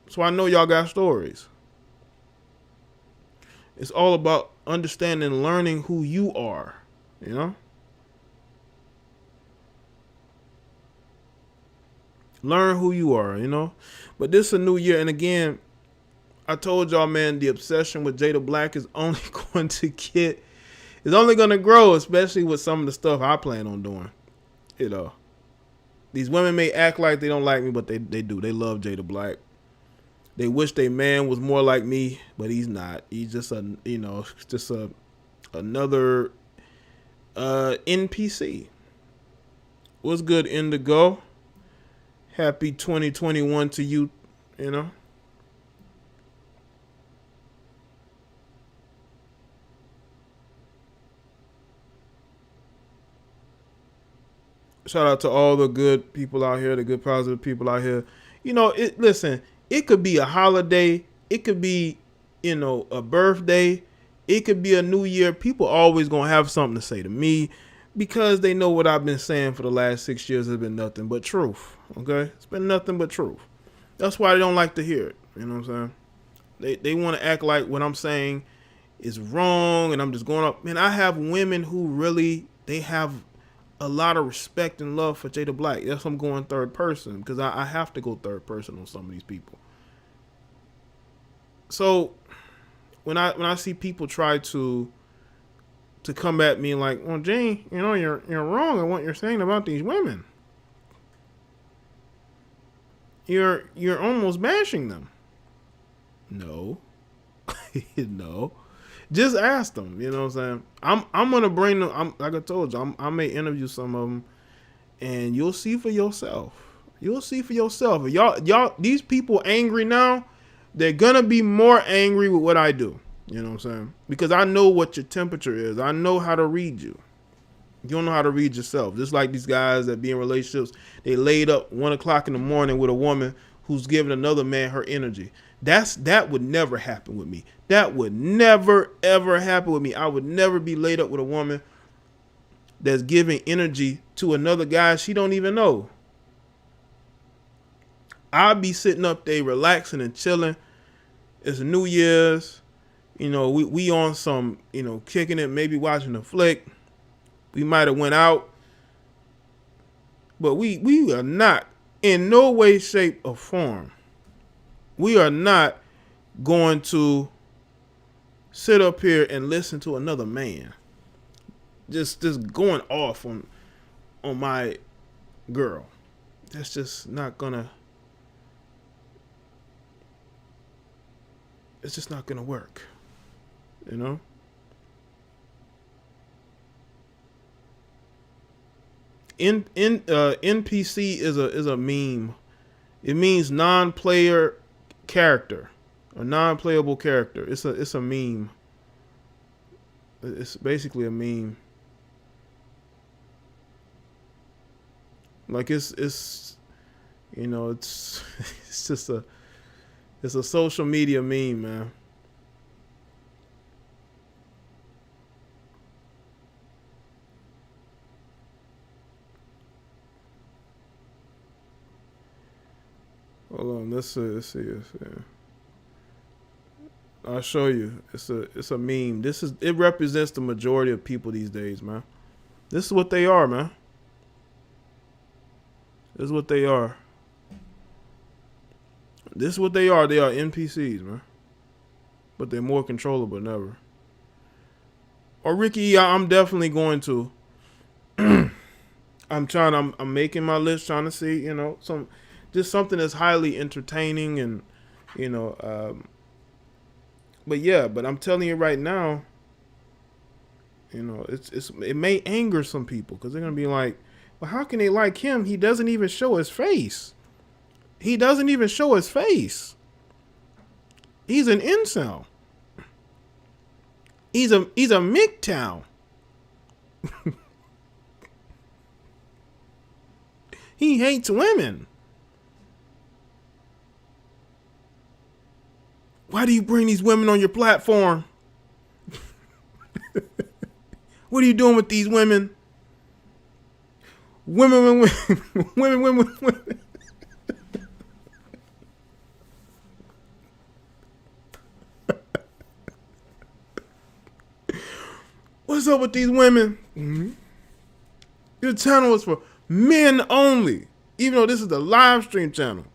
So I know y'all got stories. It's all about understanding, learning who you are, you know? Learn who you are, you know? But this is a new year, and again, I told y'all, man, the obsession with Jada Black is only going to get, it's only going to grow, especially with some of the stuff I plan on doing, you know? These women may act like they don't like me, but they do. They love Jada Black. They wish their man was more like me, but he's not. He's just another NPC. What's good, Indigo? Happy 2021 to you, you know. Shout out to all the good people out here, the good positive people out here. You know, listen, it could be a holiday, it could be, you know, a birthday, it could be a new year. People always gonna have something to say to me because they know what I've been saying for the last 6 years has been nothing but truth. Okay? It's been nothing but truth. That's why they don't like to hear it. You know what I'm saying? They want to act like what I'm saying is wrong and I'm just going up. Man, I have women who really, they have a lot of respect and love for Jaye the Black. That's why I'm going third person, because I have to go third person on some of these people. So when I see people try to come at me like, well, Jaye, you know, you're wrong in what you're saying about these women. You're almost bashing them. No. No. Just ask them, you know what I'm saying? I'm gonna bring them. Like I told you, I may interview some of them, and you'll see for yourself. You'll see for yourself. If y'all, these people angry now, they're gonna be more angry with what I do. You know what I'm saying? Because I know what your temperature is. I know how to read you. You don't know how to read yourself. Just like these guys that be in relationships, they laid up 1 o'clock in the morning with a woman who's giving another man her energy. That would never happen with me. That would never, ever happen with me. I would never be laid up with a woman that's giving energy to another guy she don't even know. I'll be sitting up there relaxing and chilling. It's New Year's. You know, we on some, you know, kicking it, maybe watching a flick. We might have went out. But we are not, in no way, shape, or form, we are not going to sit up here and listen to another man just going off on my girl. That's just not gonna, it's just not gonna work, you know? NPC is a meme. It means non-player character, a non-playable character. It's a meme. It's basically a meme. Like it's you know, it's just it's a social media meme, man. Hold on, let's see. I'll show you. It's a meme. It represents the majority of people these days, man. This is what they are, man. This is what they are. This is what they are. They are NPCs, man. But they're more controllable than ever. Or Ricky, I'm definitely going to. I'm making my list, trying to see, you know, just something that's highly entertaining and, you know, but I'm telling you right now, you know, it may anger some people because they're gonna be like, well, how can they like him? He doesn't even show his face. He doesn't even show his face. He's an incel. He's a MGTOW. He hates women. Why do you bring these women on your platform? What are you doing with these women? Women. What's up with these women? Mm-hmm. Your channel is for men only, even though this is the live stream channel.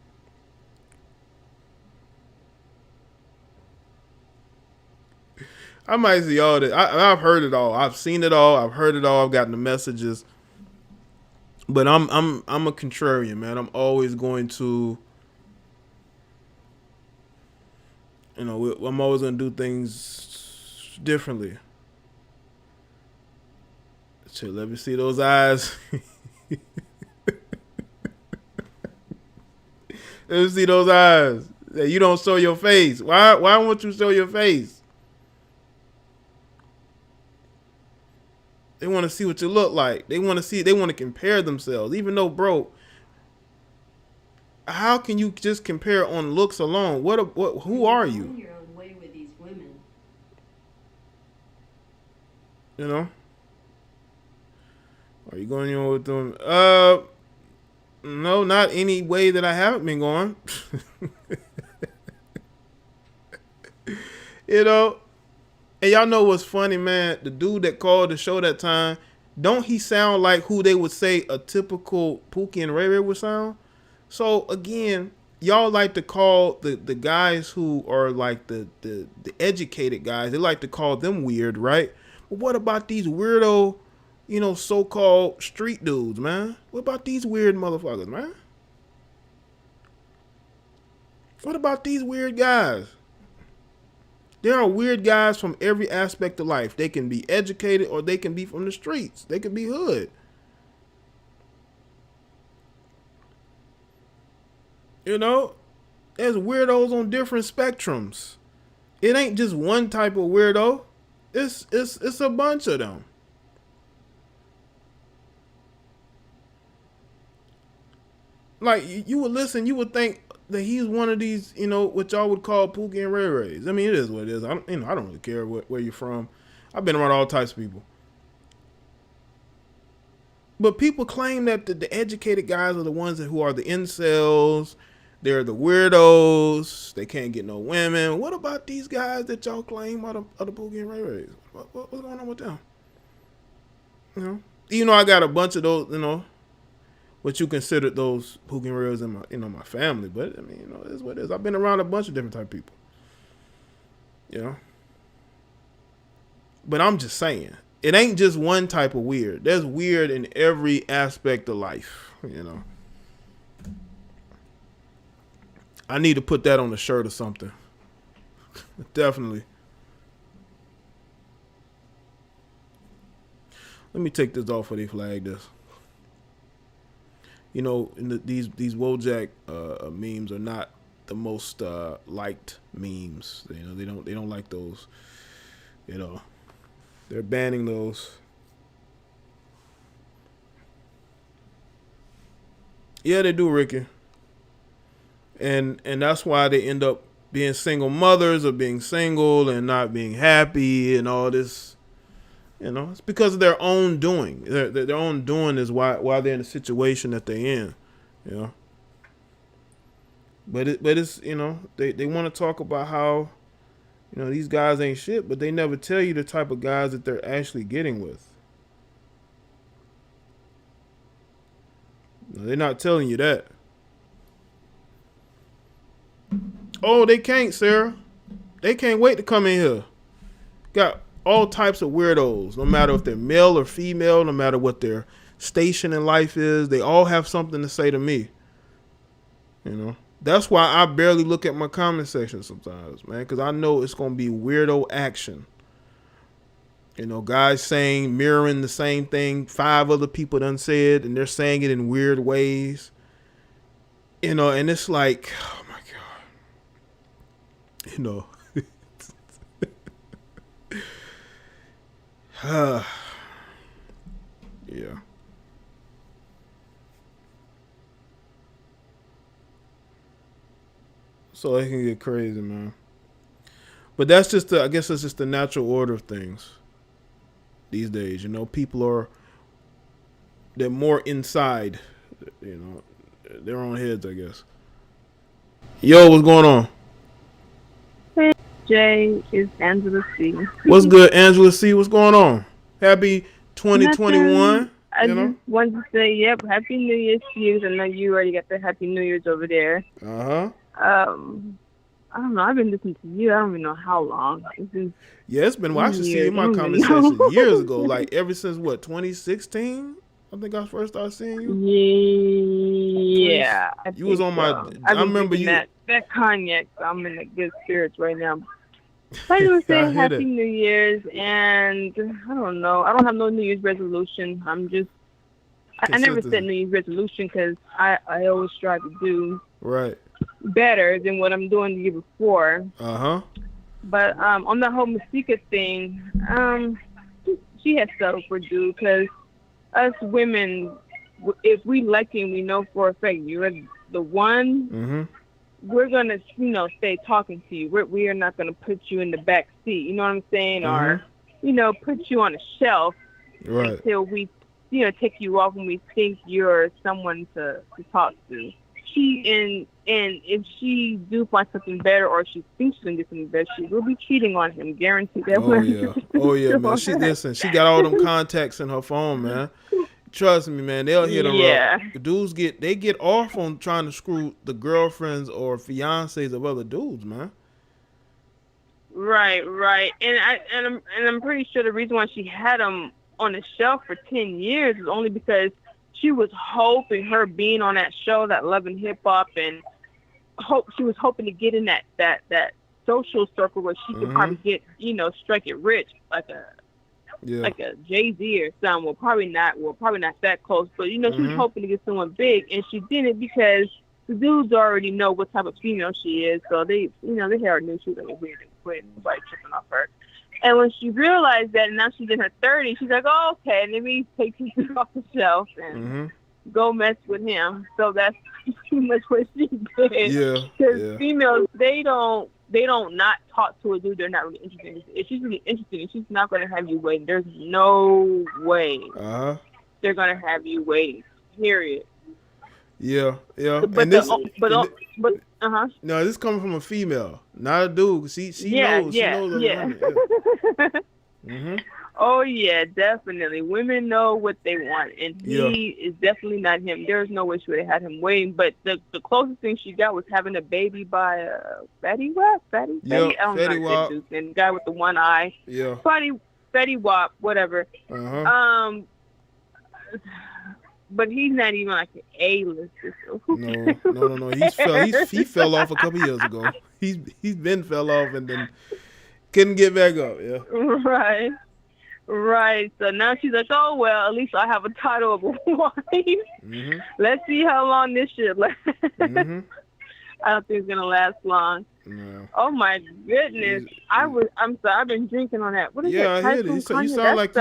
I might see all that. I've heard it all. I've seen it all. I've heard it all. I've gotten the messages. But I'm a contrarian, man. I'm always going to, you know, I'm always going to do things differently. Shit, let me see those eyes. Let me see those eyes. You don't show your face. Why won't you show your face? They want want to see what you look like. They want to compare themselves. Even though, bro, how can you just compare on looks alone? Who are you? Your own way with these women. You know? Are you going on with them? No, not any way that I haven't been going. You know? And y'all know what's funny, man? The dude that called the show that time, don't he sound like who they would say a typical Pookie and Ray Ray would sound? So, again, y'all like to call the guys who are like the educated guys, they like to call them weird, right? But what about these weirdo, you know, so-called street dudes, man? What about these weird motherfuckers, man? What about these weird guys? There are weird guys from every aspect of life. They can be educated or they can be from the streets. They can be hood. You know, there's weirdos on different spectrums. It ain't just one type of weirdo. It's a bunch of them. Like, you would listen, you would think that he's one of these, you know, what y'all would call Pookie and Ray Rays. I mean, it is what it is. I don't really care where you're from. I've been around all types of people. But people claim that the educated guys are the ones who are the incels. They're the weirdos. They can't get no women. What about these guys that y'all claim are the Pookie and Ray Rays? What's going on with them? You know, even though I got a bunch of those, you know, what you consider those Pookie and Ray Rays in my, you know, my family. But I mean, you know, it is what it is. I've been around a bunch of different type of people. You know, but I'm just saying, it ain't just one type of weird. There's weird in every aspect of life, you know. I need to put that on a shirt or something. Definitely. Let me take this off where they flag this. You know, these Wojak memes are not the most liked memes. You know, they don't like those. You know, they're banning those. Yeah, they do, Ricky. And that's why they end up being single mothers or being single and not being happy and all this. You know, it's because of their own doing. Their own doing is why they're in the situation that they're in. You know. But it's, you know, they want to talk about how, you know, these guys ain't shit, but they never tell you the type of guys that they're actually getting with. No, they're not telling you that. Oh, they can't, Sarah. They can't wait to come in here. Got all types of weirdos, no matter if they're male or female, no matter what their station in life is. They all have something to say to me. You know, that's why I barely look at my comment section sometimes, man, because I know it's going to be weirdo action. You know, guys saying, mirroring the same thing 5 other people done said, and they're saying it in weird ways. You know, and it's like, oh my God. You know. Yeah. So it can get crazy, man. But that's just I guess it's just the natural order of things these days. You know, they're more inside, you know, their own heads, I guess. Yo, what's going on? Hey, Jay, it's Angela C. What's good, Angela C? What's going on? Happy 2021. I just wanted to say, yep, Happy New Year's to you. I know you already got the Happy New Year's over there. Uh-huh. I don't know. I've been listening to you. I don't even know how long. It's been. Well, I should see you in my comment section years ago. Like ever since what, 2016? I think I first started seeing you. Yeah. You was on my. So. I remember you. That cognac. So I'm in the good spirits right now. So I just want to say Happy New Year's, and I don't know. I don't have no New Year's resolution. I'm just. I never set New Year's resolution because I always strive to do better than what I'm doing the year before. Uh-huh. But on the whole Masika thing, she has settled for dude, because us women, if we like you and we know for a fact you're the one, we're gonna, stay talking to you. We are not gonna put you in the back seat. You know what I'm saying? Or, put you on a shelf until we, take you off when we think you're someone to talk to. And if she do find something better, or she thinks she's gonna get something better, she will be cheating on him. Guaranteed that. Oh yeah, man. She got all them contacts in her phone, man. Trust me, man. They'll hit her up. The dudes get off on trying to screw the girlfriends or fiancés of other dudes, man. Right. And I'm pretty sure the reason why she had him on the shelf for 10 years is only because she was hoping, her being on that show, that Love and Hip Hop, and she was hoping to get in that social circle where she could probably get, strike it rich, like a Jay-Z or something. Well, probably not that close, but she was hoping to get someone big, and she didn't, because the dudes already know what type of female she is, so they already knew she was gonna be weird and quit, and nobody tripping off her. And when she realized that, and now she's in her 30s, she's like, oh, okay, let me take him off the shelf and go mess with him. So that's pretty much what she did. Yeah. Because females, they don't not talk to a dude they're not really interested in. If she's really interested in, she's not going to have you waiting. There's no way they're going to have you waiting. Period. Yeah. But no, this coming from a female, not a dude. She knows. She knows. Oh yeah, definitely. Women know what they want, and he is definitely not him. There's no way she would have had him waiting. But the closest thing she got was having a baby by Fetty Wap. Fetty. I don't know that dude. And the guy with the one eye. Yeah. Fetty Wap, whatever. But he's not even like an A-lister. No. He fell off a couple years ago. He's been fell off and then couldn't get back up. Yeah. Right. So now she's like, oh well, at least I have a title of a wife. Let's see how long this shit lasts. I don't think it's gonna last long. No. Oh my goodness. I'm sorry. I've been drinking on that. What is that? I hear it. You sound like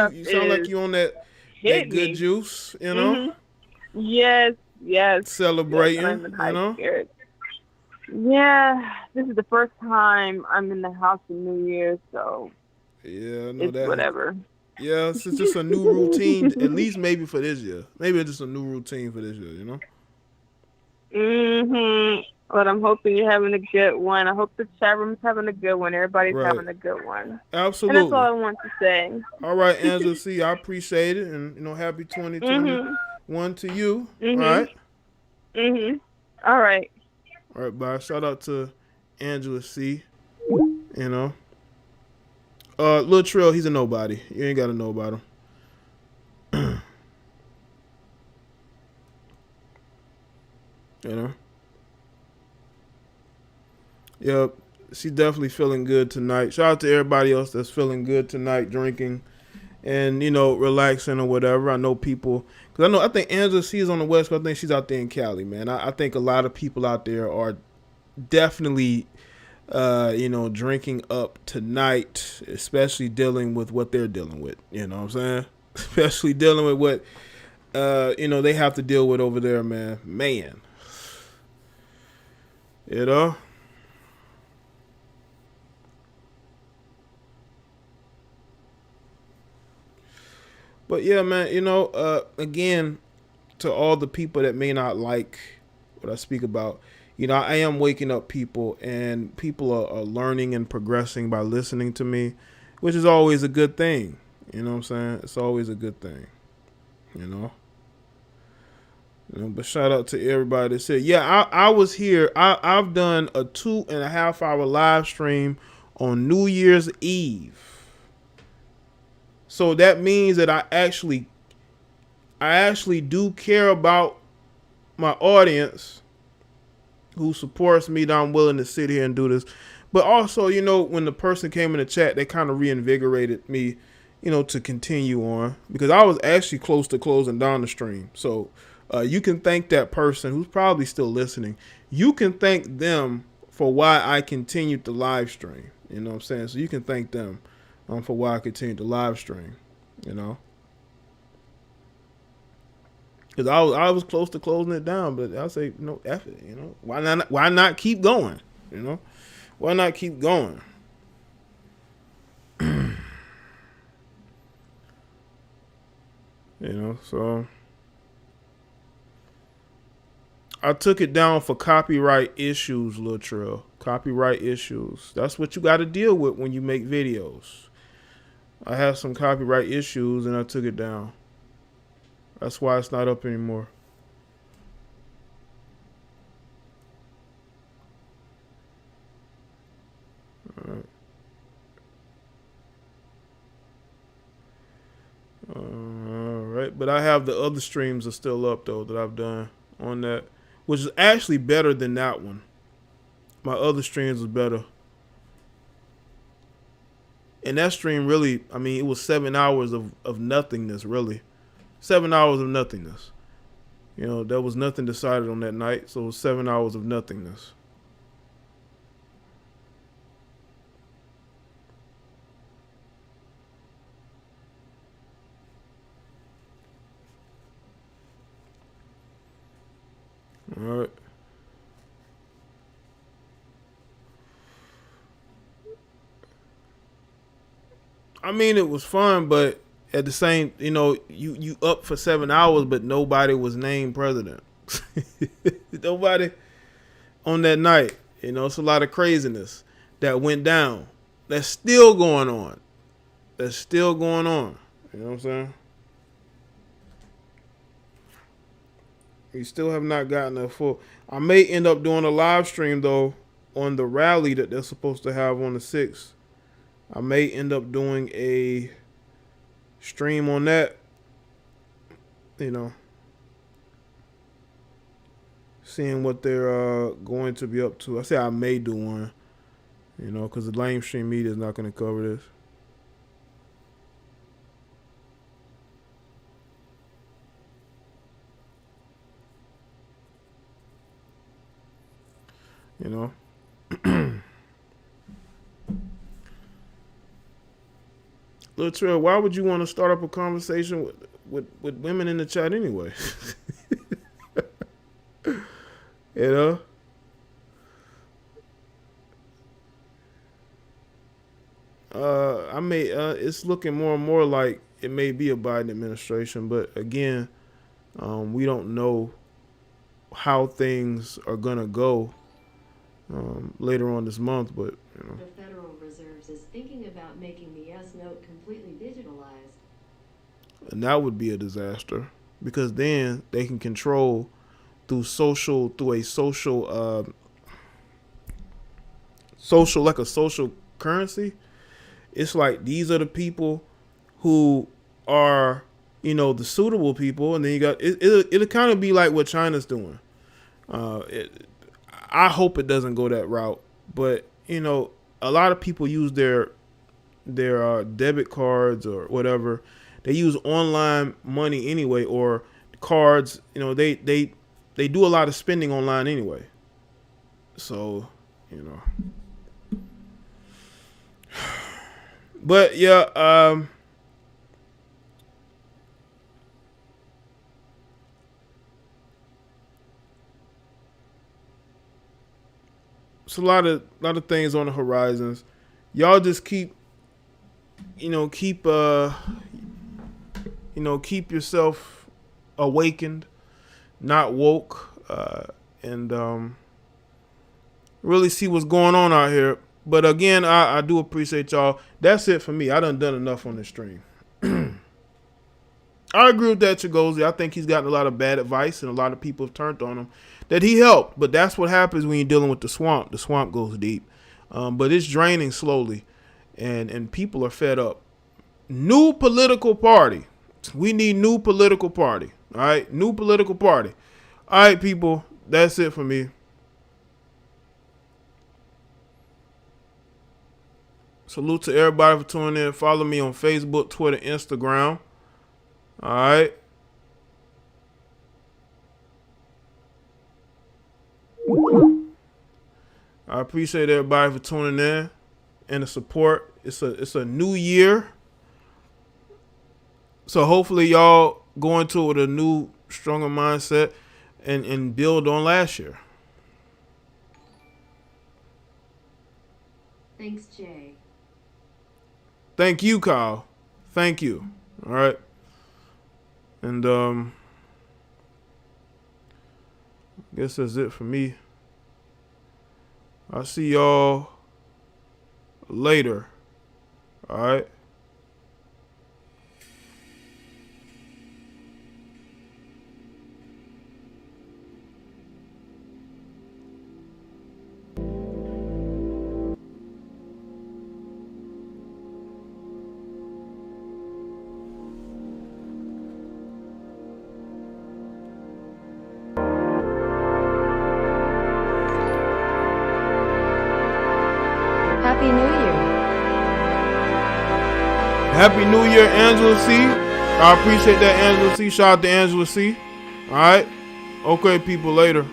you on that good juice, Yes. Celebrating, Yeah, this is the first time I'm in the house for New Year's, so it's whatever. Yeah, it's just a new routine, at least maybe for this year. Maybe it's just a new routine for this year, But I'm hoping you're having a good one. I hope the chat room's having a good one. Everybody's having a good one. Absolutely. And that's all I want to say. All right, Angela C., I appreciate it, and happy 2021 to you. All right. All right. All right, bye. Shout out to Angela C. Lil Trill, he's a nobody. You ain't got to know about him. Yep, she's definitely feeling good tonight. Shout out to everybody else that's feeling good tonight, drinking and, relaxing or whatever. I know people, because I think Angela C is on the West Coast. I think she's out there in Cali, man. I think a lot of people out there are definitely, drinking up tonight, especially dealing with what they're dealing with. You know what I'm saying? Especially dealing with what, they have to deal with over there, man. But yeah, man, again, to all the people that may not like what I speak about, I am waking up people, and people are learning and progressing by listening to me, which is always a good thing. You know what I'm saying? It's always a good thing, But shout out to everybody that said, I was here. I've done a 2.5 hour live stream on New Year's Eve. So that means that I actually do care about my audience who supports me, that I'm willing to sit here and do this. But also, when the person came in the chat, they kind of reinvigorated me, to continue on, because I was actually close to closing down the stream. So you can thank that person who's probably still listening. You can thank them for why I continued the live stream. You know what I'm saying? So you can thank them for why I continued to live stream. You know, because I was close to closing it down, but I say no, F it. You know, why not keep going? You know, why not keep going? You know, so I took it down for copyright issues, Lil Trill. Copyright issues. That's what you got to deal with when you make videos. I have some copyright issues and I took it down. That's why it's not up anymore. All right. All right, but I have the other streams are still up though that I've done on that, which is actually better than that one. My other streams was better. And that stream really, I mean, it was 7 hours of nothingness, really. 7 hours of nothingness. You know, there was nothing decided on that night, so it was 7 hours of nothingness. All right. I mean, it was fun, but at the same, you know, you up for 7 hours, but nobody was named president. Nobody on that night. You know, it's a lot of craziness that went down. That's still going on. That's still going on. You know what I'm saying? We still have not gotten a full. I may end up doing a live stream though on the rally that they're supposed to have on the 6th. I may end up doing a stream on that. You know, seeing what they're going to be up to. I say I may do one. You know, because the lamestream media is not going to cover this. You know. Lil Trill, why would you want to start up a conversation with women in the chat anyway? You know? It's looking more and more like it may be a Biden administration, but again, we don't know how things are gonna go later on this month, but you know. The Federal Reserve is thinking about making the S note completely digitalized. And that would be a disaster because then they can control through a social currency. It's like these are the people who are, you know, the suitable people, and then you got it'll kind of be like what China's doing. I hope it doesn't go that route, but you know, a lot of people use their debit cards or whatever. They use online money anyway, or cards. You know, they do a lot of spending online anyway. So, you know. But yeah, it's a lot of things on the horizons. Y'all just keep yourself awakened, not woke, and really see what's going on out here. But again, I do appreciate y'all. That's it for me. I done enough on this stream. I agree with that, Chigozi. I think he's gotten a lot of bad advice, and a lot of people have turned on him that he helped. But that's what happens when you're dealing with the swamp. The swamp goes deep. But it's draining slowly, and people are fed up. New political party. We need new political party. All right? New political party. All right, people. That's it for me. Salute to everybody for tuning in. Follow me on Facebook, Twitter, Instagram. All right. I appreciate everybody for tuning in and the support. It's a new year. So hopefully y'all go into it with a new, stronger mindset and build on last year. Thanks, Jay. Thank you, Kyle. Thank you. All right. And I guess that's it for me. I'll see y'all later. All right. Happy New Year. Happy New Year, Angela C. I appreciate that, Angela C. Shout out to Angela C. All right. Okay, people, later.